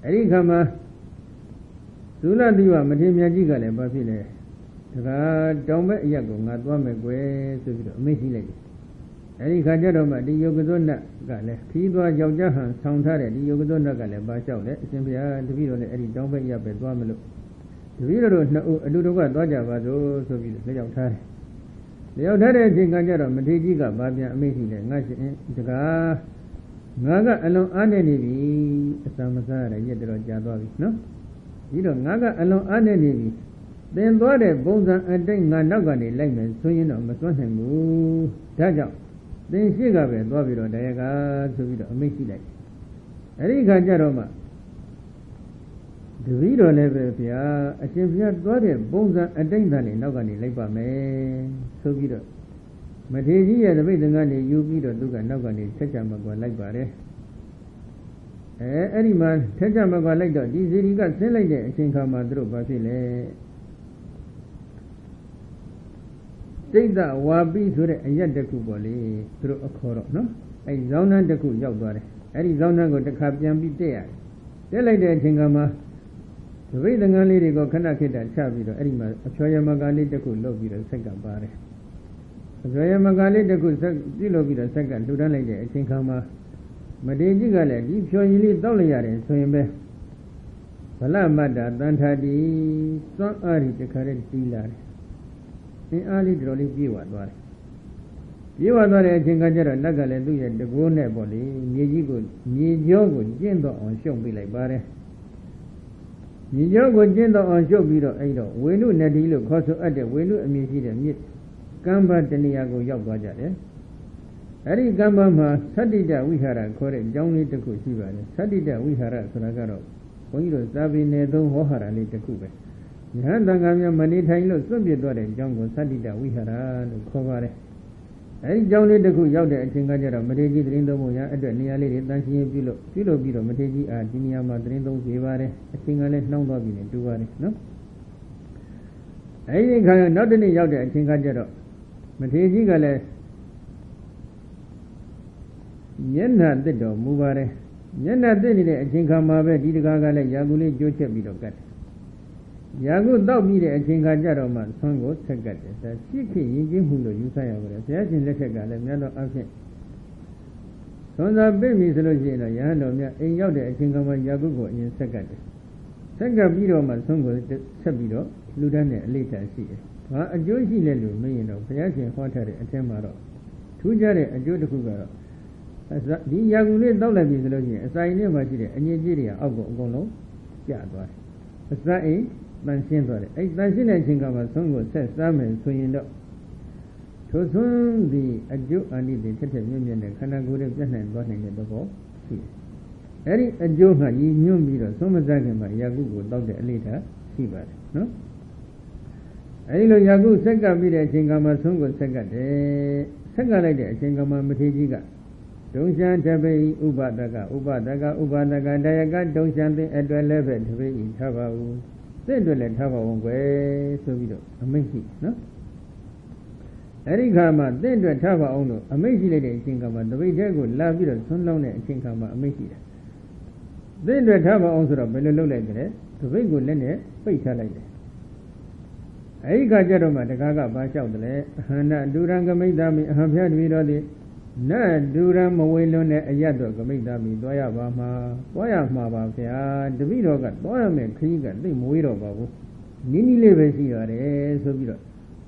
ari kha ma Sula Diva Matimia Gale Bafile Dome Yago, Natwame Gue, Messi Lady. Any Kajadoma, the Yogadona Gale, Kiba Jaujahan, Soundare, the Yogadona Gale, Bashau, simply the video Eddie Dome Yapet Wamelo. The video Duduga Doja Vado, so we the outside. The outside Kajada, Matiga, Babia, Messi, the Naga alone Aneni, Samasara, Yedro Jadavi, no? You don't naga alone aneni. Then bought a bones and then Nagani layman, so you know, must want him move. Taja. Then she got a Bobby or Diaga, so we don't make it like. Erika Jaroma. The video never appear, a champion bought a bones and then Nagani labor man, so we don't. Mategi and the way the Nani, you beat or do a Nagani, Techamago like Bare. Any man, Techamago like that, this is got selling the Chinkama drew Basile. Take the Wabi to the Yadaku Boli through a coro, no? A Zona de Ku Yabare. Any Zona got the Capian be there. They like the Chinkama. The way the Nali go Kanakita Chavido, any man, a Choyamagali de Ku love you the second bare. A Choyamagali de Ku Zilo be the second to the lady, Chinkama. Madeji Gale, deep show you leave Dolayare, so in bed. Palamada, Dantadi, Son Ari, the correct dealer. In Ali Droli Giwadware. Giwadware, Chinkajara, Nagale, do yet the Gone body, Nijigo, Nijogo, Jendo on show be like Bare. Nijogo, Jendo on show be the Aido, Wenu Nadilo, Coso at the Wenu, and Missy the Meat. Gamba Teniago Yabwaja, Ari Gamba Sadida Wihara, correct, Johnny the Kushiva, Sadida Wihara, Sonagaro, Oiro Sabi Nedo Hohara, later Kube. Yahandangamia Manitailo, Soviet daughter, Jungle Sadida Wihara, Kovare. Ari Johnny the Ku Yauda, Chingajara, Mateji, Drindo Moya, at the nearly dancing Pilo, Pilo, Mateji, Dinia Madrindo, Vivare, a single no lobby, Duare, no? I think I am not any Yauda, Chingajara, Mateji Gale. Yena did do Muvare. Yena did it, a Chinkamabe, Didagale, Yaguli, Jocha Bidokat. Yagu dog me a Chinkajaraman, Songo, Sagat, the Chiki, Yinjim Hundo, Yusaya, Yashin Letagale, Nano Asin. Sonza baby solution, Yano, in Yoda, a Chingama Yabugo in second. Second Bido, my son was Sabido, Ludane, later see. A Jewish Lelu, me, Piachi, Hotel, a Temaro. Two Jari, a Jodakuga. As the Yagule Dollar Solution, as I never did it, and Nigeria, Ogo, Yadwa. As that ain't, Mansian, a Mansian Chingama Songo says, Samuel, so you know. So soon the Ajo and the Tete Union and Kanagura and Botting at the ball. Any Ajo had ye knew me, so much again by Yagu, Dr. Elita, Sibat, no? Ailo Yagu, Sega Vida, Chingama Songo Sega, Sega like that, Chingama Matijiga. Don't shan Tabe, Ubadaga, Dayaga, don't shan the at the level to be in Tavau. They do let Tava on way, so we do. Amazing, no? Ericama, then to a Tava owner, amazing lady Chingama, the way they go, love you, son long and Chingama, amazing. Then to a Tava owner of Bello like that, the way good lene, face like that. Erica Jeroma, the Gaga Basha, Hana, Duranga made them, have had me already. Na Duram Mawilone, a Yadok, made them, Doya Bama, Boya Mabafia, the Vido got Boyam, Krieg, the Muiro Babu. Nini Levesi are so good.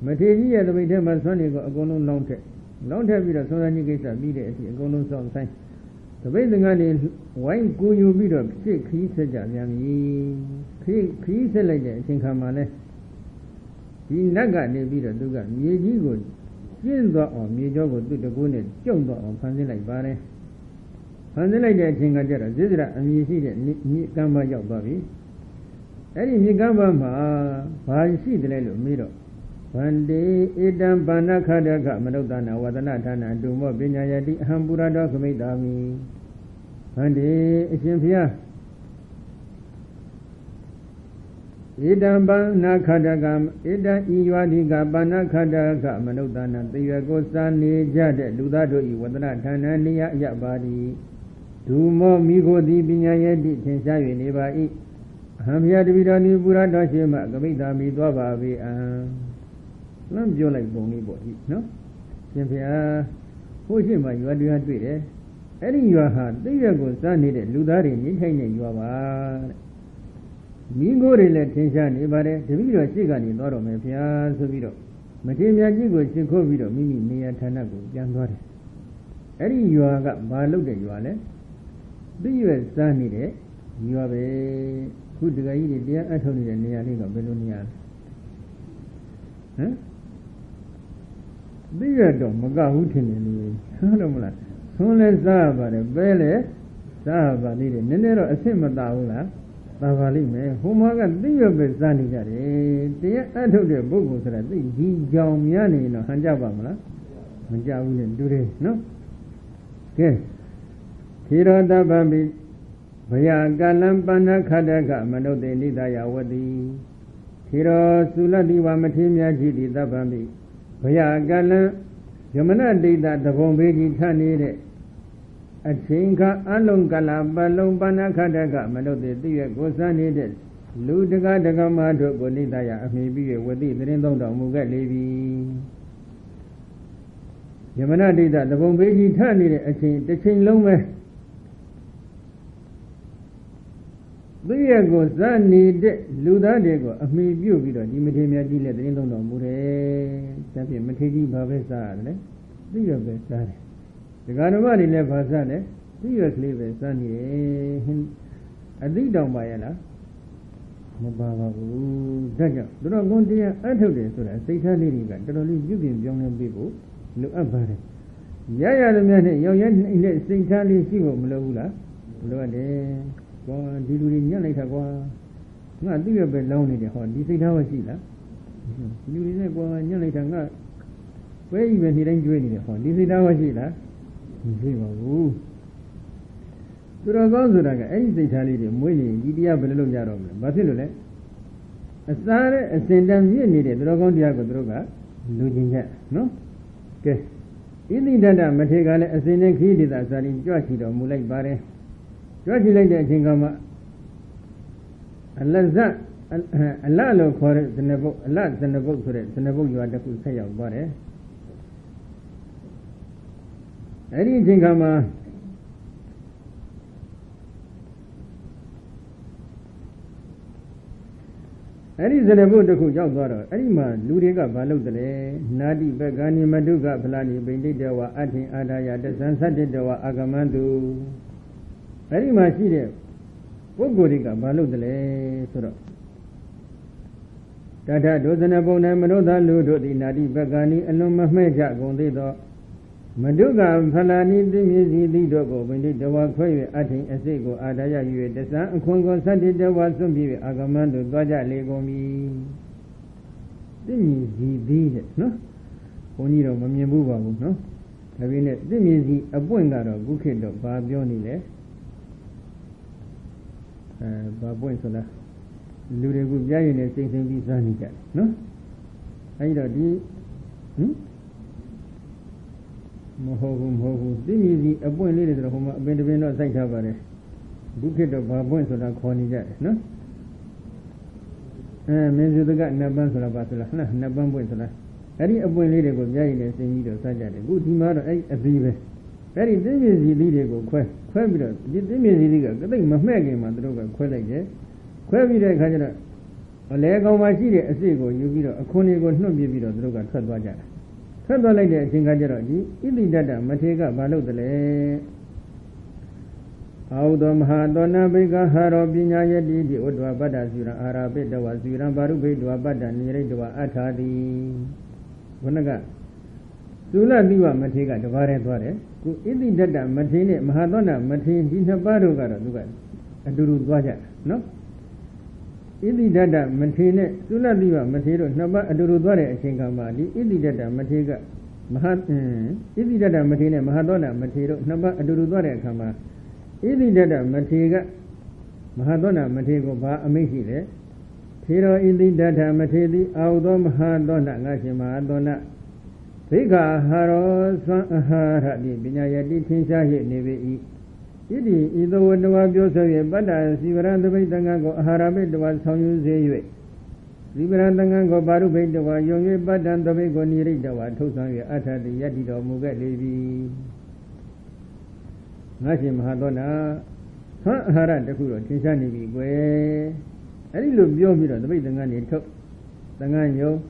Materia the way them as Sonny go no long time. Long time with a Sonny gets a media, go no song sign. The way the gun is, why go you beat up? Sick, he said, Yami. He said like that, Chinkamane. He naga ne beat a duga, ye good. Jingo or Mijo to the Gunet, Jungo or Panzi like Bare. Panzi like that, Chingajara, Zidra, and you see that Gamba Yop Bobby. Any Gamba Ma, why see the little middle. One day, Idam Banakadaga, Madodana, Wadanatana, Dumo, Binyayadi, Hambura dog made me. One day, Simpia Idam Banakadagam, Ida Iwadiga, Banakadaga, Madodana, the Yagosani, Jade, Ludado, Wadanatana, Nia Yabadi. Dumo, Migo, di Binyayadi, Tensavi, never eat. Hamia de Vidani Burada Shema, Gamida, Midwabi, Lam Joe like Bony body, no? Simpia, who Shema, you are doing it, Any your heart, they are good, son needed, Ludari, Nitain, you are. Migo relate tension, Ibare, the video Sigani, Noro, Mafia, Sovido. Matimia Jigo, Chico Vido, Mimi, Mia Tanago, Yangore. Any you are got Barlook, you are left. Do you have son needed? You have a good guy, dear, I told you the near of Belonia. Huh? Do you have done Magahutin? Hello, soon as Zaba, the Bele, Zaba, Nero, a Simadaula, Bavalime, Humaga, do you have a Zani? Dear, I told you a book was that the Jamiani, no, Hanjabamla, Hanjabu, do they? No? Yes. Hiro da Bambi. Vaya Galampana Kadaga, Manode Nidaya Wadi. Hiro Suladiwa Matimia Gidi Dabambi. Vaya Galam Yamana Dida, the Bombegi Tani. A Chinka Alungala Balumbana Kadaga, Manode, the Gosani, Ludaga Dagamado, Bonidaya, maybe with the Rindon Muga Levi. Yamana Dida, the Bombegi Tani, a chain, the chain Lome. There goes that need Luda Dego, a me beauty, Imitamia Gila, the Indon Mure, Champion Mategi Babesa, do you have best done? The Ganamari never done it. Do you have leave a son? I think down by Ella. Mababa, Daja, do not go there. I told you so that Satan lady got the only you can young people look up at it. Yaya the man, young in the Satan is you, Mula, Loade. Did you later go? Not do you have been lonely the horn? You think how I see that? You didn't go and later not. Where even he didn't join the horn? You think how I see that? You see, oh. To the Gonzaga, anything tell you, Willie, you have a little yarum, Basilule. A star, a sentence you needed, Dragon Diago Droga, losing that, no? Okay. In the Dada Matega, a sentence he did as in Joshi or Mulek Bare. Joshi like that Chingama. Allah look for it, the Nebo, Allah send a book for it, the Nebo you are the full say of Bare. Any Chingama, Any Zenebu could jump water, any man, Ludiga Balutale, Nadi Begani Maduga Plani, Bendidawa, Atin Adaya, the Sansadidawa Agamandu. Any Machide, Bogodiga Balutale, Sura. Tata Dozenabona Manoda Ludo, the Nadi Begani, and Lomahmeja Gondido. Maduga Palani, the Mizi, the Dogo, Bendidawa Quay, Atin Asego, Adaya, you the San Congo Sandidawa, Zumbi, Agamando, Baja Legomi. The Mizi did it, no? Oniro Mamiabuba, no? Having it, the Mizi, a Buengaro, Bukido, Babioni, Babuensola. Lude Gujayan, taking these Zanika, no? I don't Moho, Dimizi, a boy leader of whom Benevino Saitavare. Bukit of Babuens on a cornija, no? Menzu the gut Nabansula Basula, Nabambuensula. Any a boy leader of Jaines in Nido Sajade, good mother, a vive. Very Dimizi leader go Quabida, Dimizi leader, the thing Mahmagi Madroga, Quelle, Quabida Kajana. A leg on my city, a seago, you beat a conigo, no be beat of Droga, Tadwaja. Like Singajaraji, Ilidada, Matega, Balodale Audom Hadona Bega Harobina Yadi, the Odwa Badazura, Arabeda was Zura Barube, Dwabada, Niredwa Atadi Gunaga Sula Diva Matega, the Varetware, Ilidada, Matine, Mahadona, Matin, Dina Baruga, Aduru Dwaja, no? Ilidada, Matine, Sula Diva, Matero, Naba, Adurudware, Shingamadi, Ilidada, Matega, Ilidada, Matine, Mahadona, Matero, Naba, Adurudware, Kama, Ilidada, Matega, Mahadona, Matego, Ba, Amihile, Tiro Ilidada, Matedi, Audom Hadona, Nashima, Dona, Pega, Haro, Sahara, Binayadi, Tinshahi, Neve. Idi, either one of your say, but I see around the way Dango, Harabed was how you say. Liberandango Barubed was young, but and the way go near it, the one who sang at the Yadi of Mugat Levi. Nashim Hadona, Hara, the Kuro, Tinsani, way. I look beyond the way the Gani took the Ganyo.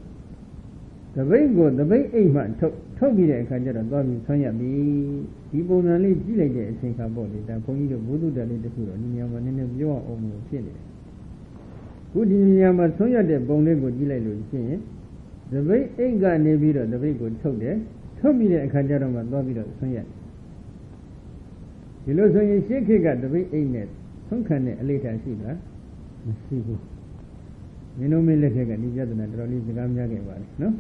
The way go, the way Aman took me there, Kajara, Domi, Sonia B. People only delayed think about it, and for you to Budu the little Kuro, Niyaman in your own opinion. Good in Yama Sonia de Bonego delay, the way Ega Nevira, the way good told there, told me there, Kajara, Domi, Sonia. You know, so you shake the way Anet, some kind of later Shiba. You know me later, and you just not release the Gamjaga, no?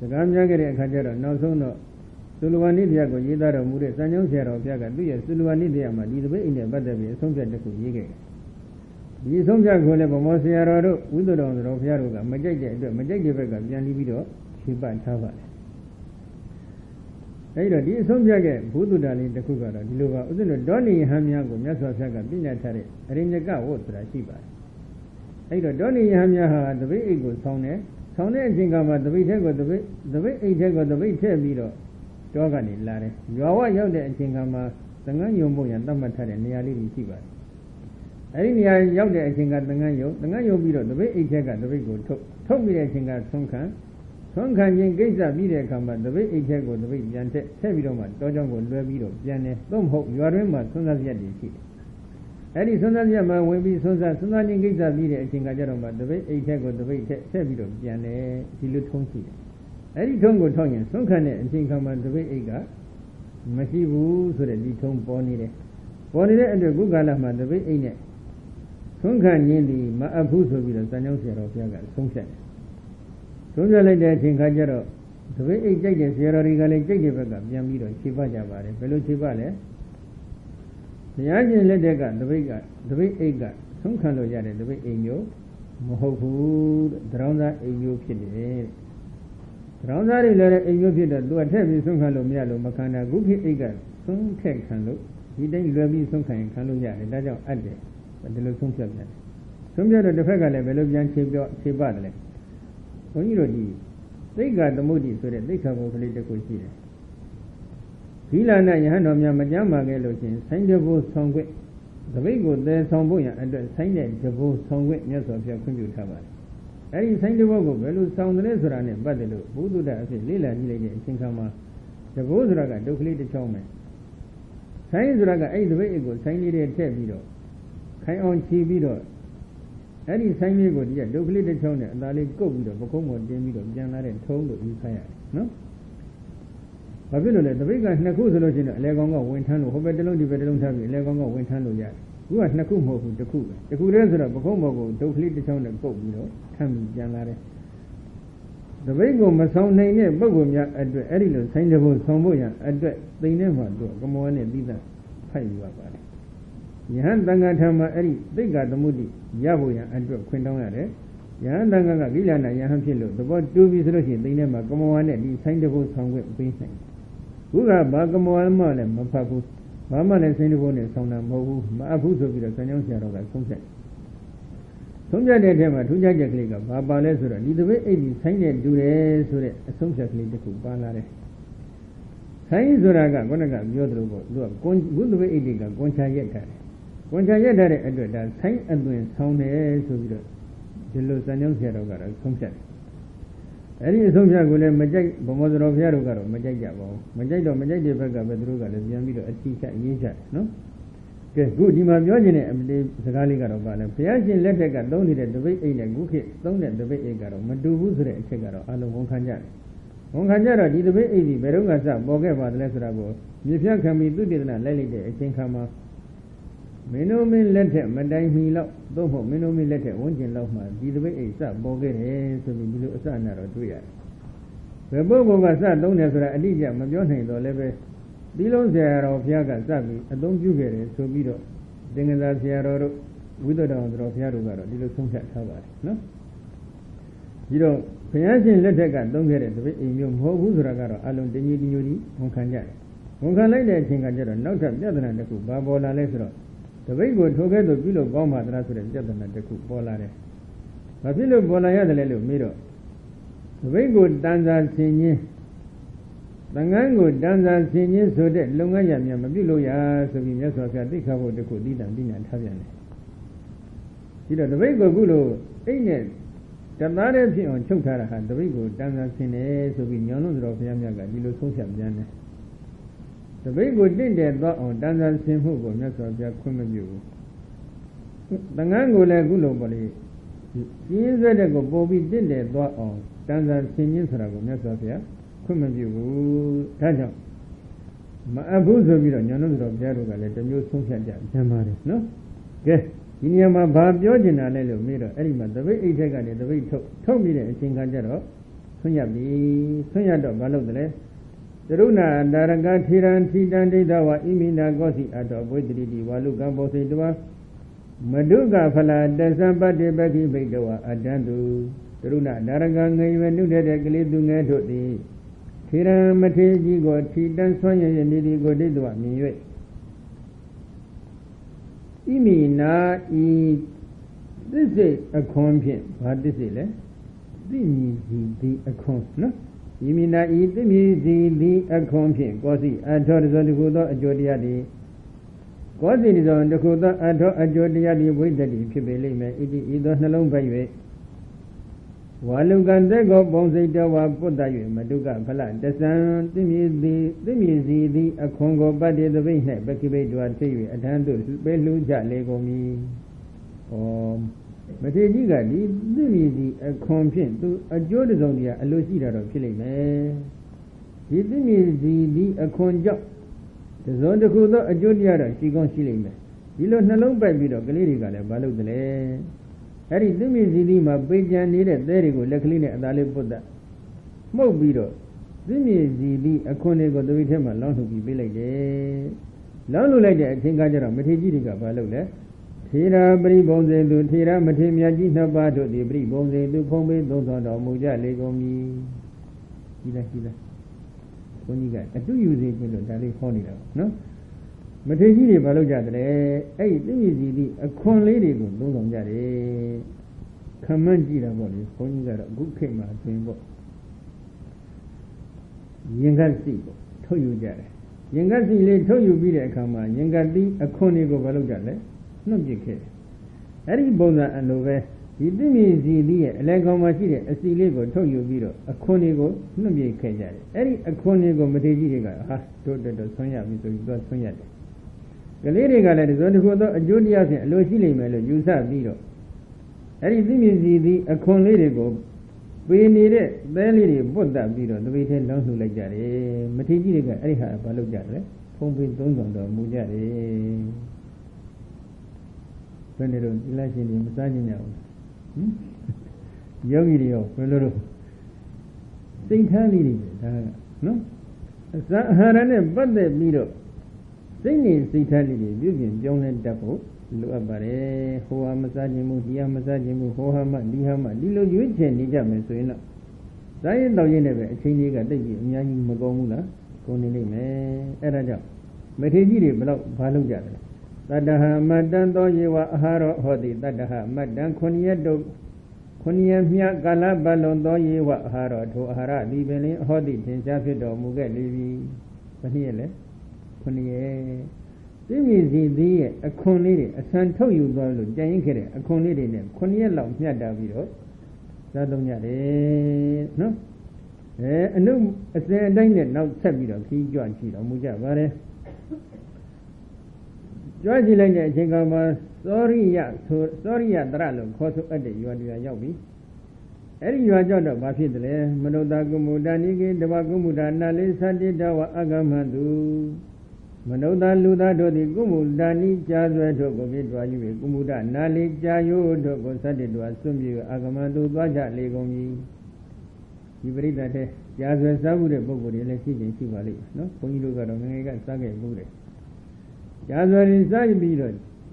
The Gamjaga and Kajara, no so no. Sulwani Diago, Yidara Mure, Sanyo Sero Piaga, do you Sulwani Diama, the way in the Badavi, some get the Kuyiga. The Somja Golebo Mosiaro, Udon, Rofiaruga, Majaka, Jani Vido, Shiba Tava. Either the Somjaga, Bududali, the Kugara, Diluva, Udon, Donny Hamyago, Yasa Saga, Binatari, Rinjaga, Wotra, Shiba. Either Donny Hamyaha, the way it goes, Sone, Zingama, the way it take the way Teviro. Dogani Lare. You are young and Singama, Tangayo and Damatari, nearly Shiba. I didn't hear young and Singa Tangayo, Tangayo Biro, the way it take the way good. Told me that Singa Sonkan. Sonkan Gaza Vida Kamba, the way it take the way Jante, Sevidoma, Dojango, Leviro, Jane, don't hope you are remembered, Sonalia Diki. Eddie Sonalia will be Sonsa, Sonani Gaza Vida and Singajaroma, the way it take the way Sevido, Jane, Silutonki. Eddie Tongo Tongan, Sonkan and Sinkama, the way Ega, Masibu, so that the Tom Bonnie. Bonnie and the Gugalama, the way Ene. Sonkan Yindi, Maapuso with the Sanyosia of Yaga, Sonsan. Sonja like that in Kajaro, the way it takes Sierra Regale, Jacob, Yamido, Chibajavare, Veluchivale. The Argent Ledega, the way Ega, Sonkan Lojade, the way Eyo, Mohofu, Drownda, Eyo Kid. Roundari letter in Yopida, do a tell me some kind of Mialo, Makana, Guki Ega, some cake can look. He then will be some kind of Kaluya, and that's our address, but the look some subject. Some of the Fega level of Yan Chibadle. When you know, they got the moody so that they cover political season. Hilana Yahanomia Majama Gelochin, Saint Devo Songway. The way good there, Somboya, and the Saint Devo Songway, yes, of your computer. Any sign the vocal, well, sound the lesser on it, but the Buddha, Lila, in Sinkama, the Bozraga, Dokli the Chowman. Signs Raga, the way it goes, sign it at Tevido. Kai on Chivido. Any sign you go, yeah, Dokli the Chowman, and I let go with the Bokomo, Jamido, Janare, and told the Isaiah. No? Babylon, the big Nakuzo, Legongo, Wintano, Hobedalon, the Bedalon Tabi, Legongo, Wintano, Yat. Who has Nakumo, the Ku? The Kudazra, Bokomo, Dokli the Town and Pope, Tam Janare. The Vego Mason name, Bogomia, at the Edilo, Saint-Devo, Samboya, at the they never do, come on and leave that pay you about it. Yan Dangatama, Eddie, they got the moody, Yaboya, and Quindonare. Yan Danga, Villana, Yahampilo, the boy do resolution, they never come on and Saint-Devo, somewhere, Queensland. Who are Bagamo and Malam, Mapapu, Mama and Saint-Devo, and Sona Mohu, Mapu, so with a Sanyon Shadow, like Sunset. Sonja de Tema, Tuja Jaclica, Baba Lesura, neither way 80 signed do this or a Sonja Clinic, Balare. Signs Zoraga, Gonaga, Yodro, good way 80, Goncha Yeta. Goncha Yeta at that sign and doing sound as the Los Anyon Shadow, Sonja. Any Sonja will Majak, Bomodro of Yarogaro, Majajabo, Majajo, Majaja, Bedruga, the Yamido, a teacher, Yija, no? Good, you might imagine it, the Galigaro, Piagin Letter don't need the way in a good don't let the way Egaro, Maduvuzre, Chegaro, Alo Wonkanjara. Wonkanjara did the way 80, Berugaza, Bogeva, Lesrabo. If you can be do it, Lely, a Chinkama. Menomin letter, Madame Hilo, Domo, Menomin letter, Wonjin Loma, did the way a sub, Boget, so we do a son or 2 years. The Bogo was that don't have a Adija, Majone, or Leve. Below there of Yaga Sabi, I don't you get it, so Bido, Denga Sierra, withered on the Yarugaro, Dilo Sunset Tower, no? You know, Piazin Letega, don't get it, in your Huzragaro, Alon de Nudi, Monkanja. Monkan like that Chinganjara, not that the other than the cook, Babola Lesro. The way go together below Goma, Rasur, and Jatan at the cook, Bolare. But below Bolaya the Lelo, Miro. The way go Danza Signy. Tangango danza senior so that Longaya Mabiloya, so we just was a big cover the Kudin and Dina Tavian. You know, the way go Gulo, ain't it? The Marathi on Chokara had the way go danza senior, so we know of Yamaga, Dilo Social Jana. The way go did that on danza same who go next of their Kumabu. Tangango la Gulo body. He is ready to go, Bobby did that on danza senior Sarago, next of their. Kumabu, Taja. Maabuzo, Yanos of Jaruga, let the new social Jamari, no? Yes, in Yama Babiogina, Lelo Miro, Elima, the way it got the way told me that Chinganjaro, Sunyabi, Sunyado, Balodre, the Runa, Daraga, Tiran, Tidan, Dawa, Imina, Gosi, Ado, Widri, Waluga, Bosidua, Maduga, Fala, Desamba, Debaki, Bedoa, Adandu, the Runa, Daraga, even knew that I gave to Tira Mateji got Titan Sonia and Didi go did what me. Imina e this is a confian, what this is, eh? The account, no? Imina e the music, the confian, Gosi, I told the Kuda, a Jodiadi. Gosi is on the Kuda, I told a Jodiadi with the Pibili, it is not alone by way. Walugan go Bonzeta wa Podayu, Maduga Pala, the sun, the music, a Congo body the way, Becky Bay to a TV, a Tandu, Beluja, Lego me. Or Matejiga, the music, a confian to a Jordazonia, a Lucida of Chile. The music, a conjo. The Zonda Kuda, a Jodiara, she gone Chile. You don't know by Bido, Galeriga, Balu the Harry Dimi my big and needed there you go, luckily at Alibuda. Mobido. Dimi a conego the victim along to be like that. Long like that, think I don't Matejika Baluda. Tira Bri Bones into Tira Matemia Gina Bato, the Bri Bones into Pombe, those on the Muja Lego me. Hila. When you got, I do use it with the phone, no? Mateji Baloja, hey, let me see a corn lady go, don't on Jare. Commandira body, when you got a good came out to him. Yangasi, told you Jare. Yangasi told you be there, come on, Yangadi, a cornigo Baloja, no jicke. Harry Bona and over ဒီသိမြင်စီသည်ရဲ့အလဲကောင်မှာရှိတဲ့အစီလေးကိုထုတ်ယူပြီးတော့အခွန်တွေကိုနှုတ်ပြခဲ့ကြတယ်အဲ့ဒီအခွန်တွေကိုမထေကြီးတွေကဟာတို့တော့ဆွမ်းရပြီဆိုပြီးတော့ဆွမ်းရတယ်ကလေးတွေကလည်းဒီလိုတစ်ခုသောအကျိုးတရားဖြင့်အလိုရှိလိမ့်မယ်လို့ယူဆပြီးတော့အဲ့ဒီသိမြင်စီသည်အခွန်လေးတွေကိုပေနေတဲ့သဲလေးတွေပွတ်တက်ပြီးတော့တပိထဲလောင်းလှူလိုက်ကြတယ်မထေကြီးတွေကအဲ့ဒီဟာဘာလုပ်ကြတယ်ဖုံးပေးသုံးဆောင်တော်မူကြတယ်ဘယ်နဲ့တော့ဒီလားရှင်တွေမစားကြညအောင်ယောဂီတွေရောဘယ်လိုလုပ်စိတ်ထားလေးတွေဒါကနော်အစာအာဟာရနဲ့ပတ်သက်ပြီးတော့စိတ်နေစိတ်ထားလေးတွေပြုပြင်ပြောင်းလဲတတ်ဖို့လိုအပ်ပါတယ်ဟိုဟာမစားခြင်းမှုဒီဟာမစားခြင်းမှုဟိုဟာမှဒီဟာမှဒီလိုရွေးချယ်နေကြမယ်ဆိုရင်တော့ဇာရင်တောက်ရင်လည်းပဲအချိန်ကြီးကတိတ်ပြီးအများကြီးမကုန်ဘူးလားကုန်နေလိမ့်မယ်အဲ့ဒါကြောင့်မထေကြီးတွေဘယ်တော့ဘာလုပ်ကြလဲတတ္တဟမတ္တံသောယေဝအာဟာရောဟောတိတတ္တဟမတ္တံခုနှစ်ရက်တို့ခုနှစ်ရက်မြတ်ကာလပတ်လုံးသောယေဝအာဟာရောထိုအာဟာရသည်ပင်လင်းဟောတိသင်္ချာဖြစ်တော်မူခဲ့လေပြီဘယ်နည်းလဲခုနှစ်ရက်သိမြင်စီသည်ရဲ့အခွန်လေးတွေအဆန်ထုတ်ယူသွားလို့ကြံရင်ခဲ့တဲ့အခွန်လေးတွေနဲ့ခုနှစ်ရက်လောက်မြတ်တာပြီးတော့စားသုံးရတယ်နော်အနုအစင်အတိုင်းနဲ့နောက်ဆက်ပြီးတော့ခီးကြွကြည့်တော်မူကြပါတယ်ကြွကြည့်လိုက်တဲ့အချိန်ကမှသောရိယတရလို့ခေါ်ဆိုအပ်တဲ့ရွာတရားရောက်ပြီအဲ့ဒီရွာကြောင့်တော့ဘာဖြစ်တယ်လဲမနုဿကုမုဒ္ဒနိကေတဝကုမုဒ္ဒနာလေးသတိတဝအဂမန္တုမနုဿလူသားတို့သည်ကုမုဒ္ဒနိကြာဆွဲတို့ကိုပြတွား၍ကုမုဒ္ဒနာလေးကြာယို့တို့ကိုသတိတဝဆွံ့ပြေအဂမန္တုသွားကြလေကုန်ပြီဒီပရိသတ်တဲ့ကြာဆွဲစားမှုတဲ့ပုဂ္ဂိုလ်တွေလည်းရှိခြင်းရှိပါလိမ့်မယ်နော်ဘုန်းကြီးတို့ကတော့ငယ်ငယ်ကစားခဲ့မှုတယ်ကြာဆွဲရင်စားပြီးတော့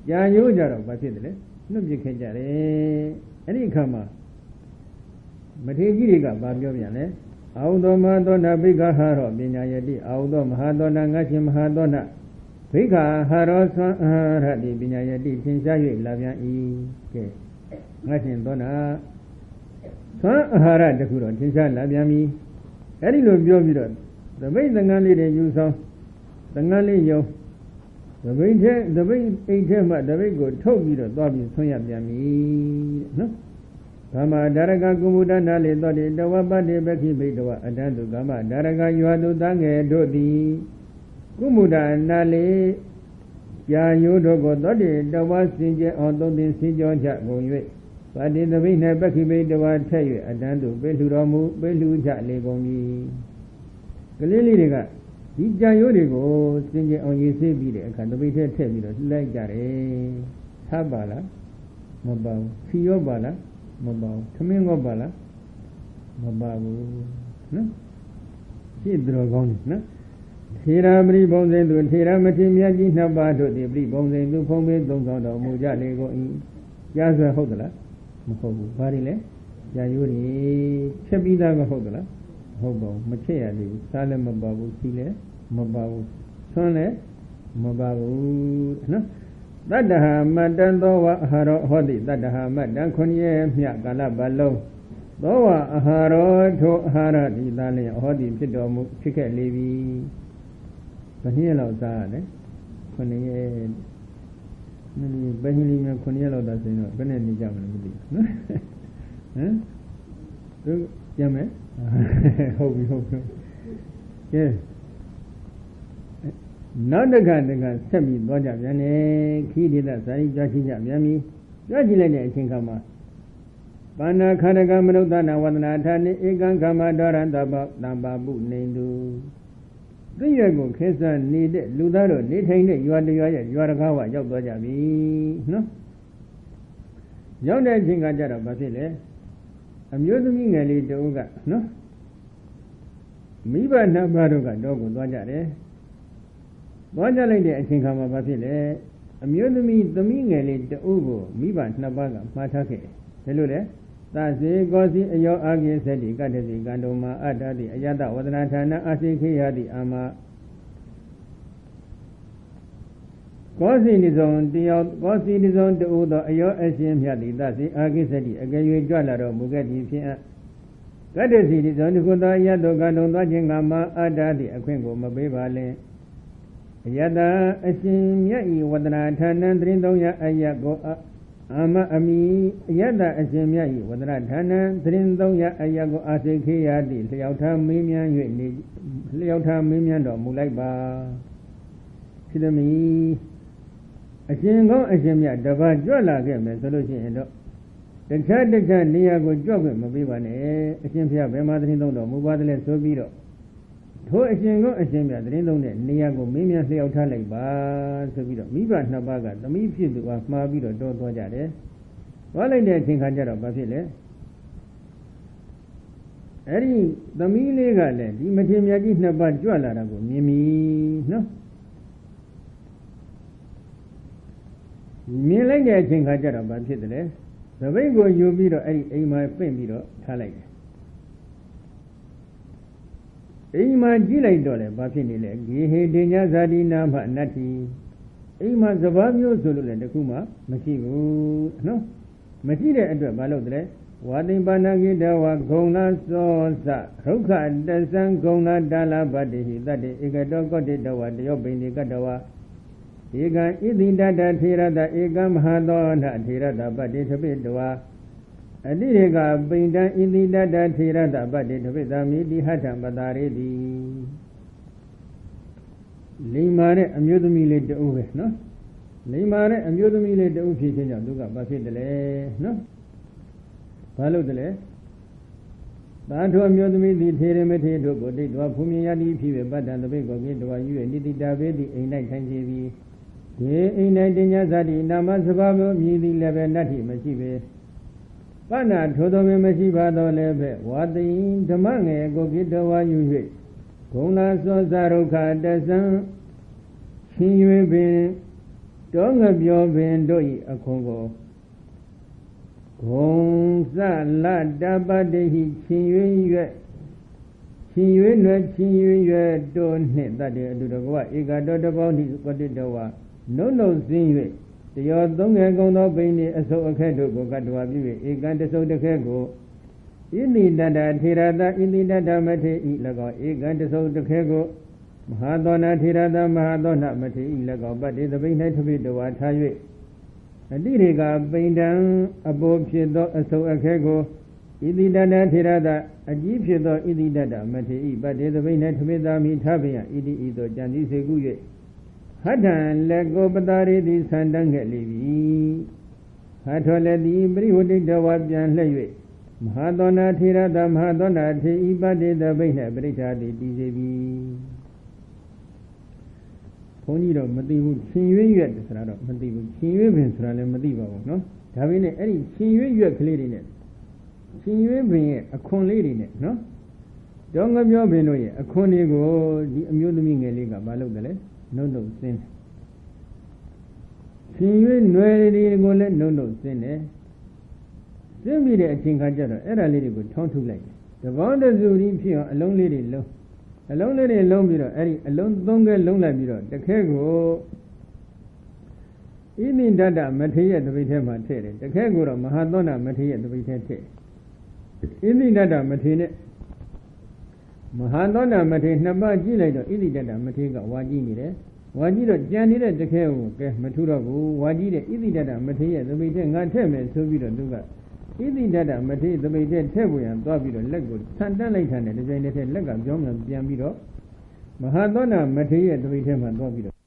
ကြာယို့ကြတော့ဘာဖြစ်တယ်လဲနှုတ်ပြခဲ့ကြတယ်အဲ့ဒီအခါမှာမထေကြီးတွေကဘာပြောပြန်လဲအာဟုသောမဟာသောနာဘိက္ခဟာရောပညာယတိအာဟုသောမဟာသောနာငါရှင်မဟာသောနာဘိက္ခဟာရောသံအာရတိပညာယတိသင်ရှား၍လာပြန်၏ကဲငါရှင်သောနာသံအာဟာရတခုတော့သင်ရှားလာပြန်ပြီအဲ့ဒီလိုပြောပြီးတော့သပိတ်သံဃာလေးတွေယူဆောင်သံဃာလေးယုံသပိတ်အိတ်ထဲမှာသပိတ်ကိုထုတ်ပြီးတော့သွားပြီးဆွံ့ရပြန်ပြီတဲ့နော်ဂမဒါရကကုမုဒ္ဒနာလေသောတိတဝပတ္တိပခိဘိတဝအတ္တတုဂမဒါရကယွာတုတငယ်တို့သည်ကုမုဒ္ဒနာလေကြာယိုးတို့ကိုသောတိတဝစင်ကြအောင်သုံးသင်စင်ကြောကြကုန်၍ပတ္တိသဘိနှင့်ပခိဘိတဝထက်၍အတ္တတုပေးလှူတော်မူပေးလှူကြလေကုန်ပြီကလေးလေးတွေကဒီကြာယိုးတွေကိုစင်ကြအောင်ရေးဆေးပြီးတဲ့အခါသဘိထက်ထည့်ပြီးတော့လှလိုက်ကြတယ်သပါလားမပါဘူးခီရောပါလားမပါဘူးသမင်းကောပါလားမပါဘူးနော်ရှင်းတော်ကောင်းတယ်နော်ထေရပရိဘုံစဉ်သူထေရမထေမြတ်ကြီးနှစ်ပါးတို့သည်ပရိဘုံစဉ်သူဖုံးပေးသုံးဆောင်တော်မူကြလေကုန်၏ကြားဆွဲဟုတ်သလားမဟုတ်ဘူးဘာတွေလဲကြာရိုးတွေချက်ပြီးသားမဟုတ်သလားမဟုတ်ပါဘူးမချက်ရသေးဘူးစားလည်းမပါဘူးစီးလည်းမပါဘူးဆွမ်းလည်းမပါဘူးနော်တတ္တဟမတ္တံသောဝအာဟာရောဟောတိတတ္တဟမတ္တံခုနှစ်ရက်မြတ်ကာလပတ်လုံးသောဝအာဟာရောထိုအာဟာရဒီသားလည်းဟောတိဖြစ်တော်မူဖြစ်ခဲ့လေပြီဘယ်နည်းလောက်စားရလဲခုနှစ်ရက်မင်းဘယ်နည်းမျိုးခုနှစ်ရက်လောက်သာဆိုရင်တော့ဘယ်နဲ့နေကြမလဲမသိဘူးနော်ဟမ်သူကြမ်းမယ်ဟုတ်ပြီကဲနောက်တစ်ခါဆက်ပြီးသွားကြပြန်တယ်ခီးဒေသဇာတိကြွားရှိကြပြန်ပြီကြွားကြည့်လိုက်တဲ့အချိန်ခါမှာပါဏာခန္ဓကမနုဿနာဝန္ဒနာထာနိဧကံခမဒေါရံတပတံပါပုနေတုသိရကိုခေစနေတဲ့လူသားတို့နေထိုင်တဲ့ရွာတရွာရဲ့ရွာတကားဝရောက်သွားကြပြီနော်ရောက်တဲ့အချိန်ကကြတော့ဘာဖြစ်လဲအမျိုးသမီးငယ်လေးတဦးကနော်မိဘနှစ်ပါးတို့ကတော့ကိုသွားကြတယ်သွားကြလိုက်တဲ့အချိန်ခါမှာဘာဖြစ်လဲအမျိုးသမီးသမီးငယ်လေးတဦးကိုမိဘနှစ်ပါးကမှားထားခဲ့တယ်လို့လေသစေကောစီအယောအာကိသတိကတ္တစီကံတော်မှာအတ္တတိအယတဝဒနာဌာနအစိခေယတိအာမကောစီနိဇုံတယောက်ကောစီနိဇုံတူသောအယောအရှင်မြတ်သည်သစေအာကိသတိအကယ်၍ကြွလာတော်မူခဲ့သည်ဖြင့်ကတ္တစီနိဇုံဒီကုသောအယတကံတော်သွားခြင်းကမှာအတ္တတိအခွင့်ကိုမပေးပါလင်အယတအရှင်မြတ်ဤဝဒနာဌာနသရင်300အယကို ama ami yada asimya yi wadra dhana trin thong ya ayago asikhe yati lyaw tha meemyan yue ni lyaw tha meemyan do mu lai ba Sidami asin koung asimya daba jwa la ke me so lo shin do tachha neya ko jwa kwent ma pai ba ne asin phaya bema trin thong do mu ba de le so pi do tho asin koung asimya trin thong ne neya ko meemyan lyaw tha lai ba so pi do mi baနှစ်ပါးကသမီးဖြစ်သူကမှားပြီးတော့တောသွားကြတယ်သွားလိုက်တဲ့အချိန်ခါကျတော့ဘာဖြစ်လဲအဲ့ဒီသမီးလေးကလည်းဒီမထေရမြတ်ကြီးနှစ်ပါးကြွလာတာကိုမြင်ပြီနော်မြင်လိုက်တဲ့အချိန်ခါကျတော့ဘာဖြစ်တယ်လဲသပိတ်ကိုယူပြီးတော့အဲ့ဒီအိမ်မှာပင့်ပြီးတော့ထားလိုက်တယ်အိမ်မှာကြည့်လိုက်တော့လေဘာဖြစ်နေလဲဂေဟေတင်ညာဇာတိနာမနတ္တိအိမ်မှာစဘာမျိုးဆိုလို့လည်းတခုမှမရှိဘူးနော်မရှိတဲ့အတွက်ဘာလို့လဲဝါတိပါဏဂိတဝါဂုံနာသောသရုခတသံဂုံနာတာလပတ္တိဟိတတ္တိဧကတောကောတိတဝါတယောပိန္တိကတဝါဧကံဣတိတတထေရတဧကမဟာသောနထေရတပတ္တိသပိတဝါအတိရေကပိန္တံဣတိတတထေရတပတ္တိသပိသမိတိဟထံပတာရေတိလိမ္မာတဲ့အမျိုးသမီးလေးတူပဲနော်လိမ္မာတဲ့အမျိုးသမီးလေးတူဖြစ်ခြင်းကြောင့်သူကဘာဖြစ်တယ်လဲနော်ဘာလို့တလဲသာထောအမျိုးသမီးသည်ထေရမထေတို့ကိုတိတ်တော်ဖူမြင်ရသည်ဖြစ်ပဲပတ္တံတပိတ်ကိုကိတဝါယူရဲ့နိတိတာဘေတိအိမ်၌ထိုင်ကြပြီးဒီအိမ်၌တင်ညာဇာတိနာမစဘာမျိုးမြည်သည်လည်းပဲနတ္ထိမရှိပဲပဏ္ဏထိုသောမမရှိပါတော့လည်းပဲဝါတိဓမ္မငယ်ကိုကိတဝါယူ၍ဂုဏသောဇာရုခတသံရှင်၍ပင်တောငပြောပင်တို့၏အခွန်ကိုဂုံစလတပတ္တိဟိရှင်၍နွယ်ရှင်၍တို့နှင့်တတ်တဲ့အတူတကွဧကတောတပေါင်းဤကတိတဝါနုံနုံစင်း၍တယောသုံးငယ်ကုန်သောပိန်နှင့်အစုပ်အခက်တို့ကိုကတ္တဝါပြု၍ဧကံတစုပ်တစ်ခဲကိုဣတိတတထေရတဣတိတတမထေဤ၎င်းဧကံတစုပ်တစ်ခဲကိုမဟာသောနာထေရတမဟာသောနာမထေဤ၎င်းပတ္တိသပိ၌ထပိတဝါထား၍အတိရေကပိန်တံအပေါ်ဖြစ်သောအစုပ်အခက်ကိုဣတိတတထေရတအကြီးဖြစ်သောဣတိတတမထေဤပတ္တိသပိ၌ထပိသာမိထားပင်ဣတိဤသို့ကြံစည်စေကု၍ဟထံလက်ကိုပတာရေသည်ဆန္တန်ခဲ့လိပြီဟထောလည်းသည်ပရိဝတိတဝါပြန်လှည့်၍မဟာသောနာထေရတမဟာသောနာထေဤပတ္တိသပိ၌ပရိစ္ဆာတိတည်စေပြီဘုန်းကြီးတော့မသိဘူးရှင်ရွေးရွက်ဆိုတာတော့မသိဘူးရှင်ရွေးပင်ဆိုတာလည်းမသိပါဘူးနော်ဒါပေမဲ့အဲ့ဒီရှင်ရွေးရွက်ကလေးတွေနဲ့ရှင်ရွေးပင်ရဲ့အခွန်လေးတွေနဲ့နော်တောငပြောပင်တို့ရဲ့အခွန်တွေကိုဒီအမျိုးသမီးငယ်လေးကမလုပ်တယ်လေနှုတ်နှုတ်စင်းရှင်ရွေးနွယ်တွေကိုလည်းနှုတ်နှုတ်စင်းတယ်စင်းပြီးတဲ့အချိန်ခါကျတော့အဲ့ဒါလေးတွေကိုထောင်းထုတ်လိုက်တယ်တပေါင်းတစုရင်းဖြစ်အောင်အလုံးလေးတွေလုံးပြီးတော့အဲ့ဒီအလုံးသုံးခဲလုံးလိုက်ပြီးတော့တခဲကိုဣမိတတမထေရရဲ့တပိတ်ထဲမှာထည့်တယ်တခဲကိုတော့မဟာသောနာမထေရရဲ့တပိတ်ထဲထည့်ဣမိတတမထေရနဲ့မဟာသောနာမထေရနှစ်ပါးကြည့်လိုက်တော့ဣတိတတမထေရကဝါကြည့်နေတယ်ဝါကြည့်တော့ကြံနေတဲ့တခဲကိုကဲမထူတော့ဘူးဝါကြည့်တဲ့ဣတိတတမထေရရဲ့တပိတ်ထဲငါထည့်မယ်ဆိုပြီးတော့သူကဣတိတတမထေရတပိတ်ထဲထည့်ဖို့ရန်သွားပြီးတော့လက်ကိုဆန်တန်းလိုက်တာနဲ့ဒီကြိမ်တစ်ထည့်လက်ကပြောင်းပြန်ပြီးတော့မဟာသောနာမထေရရဲ့တပိတ်ထဲမှာသွားပြီးတော့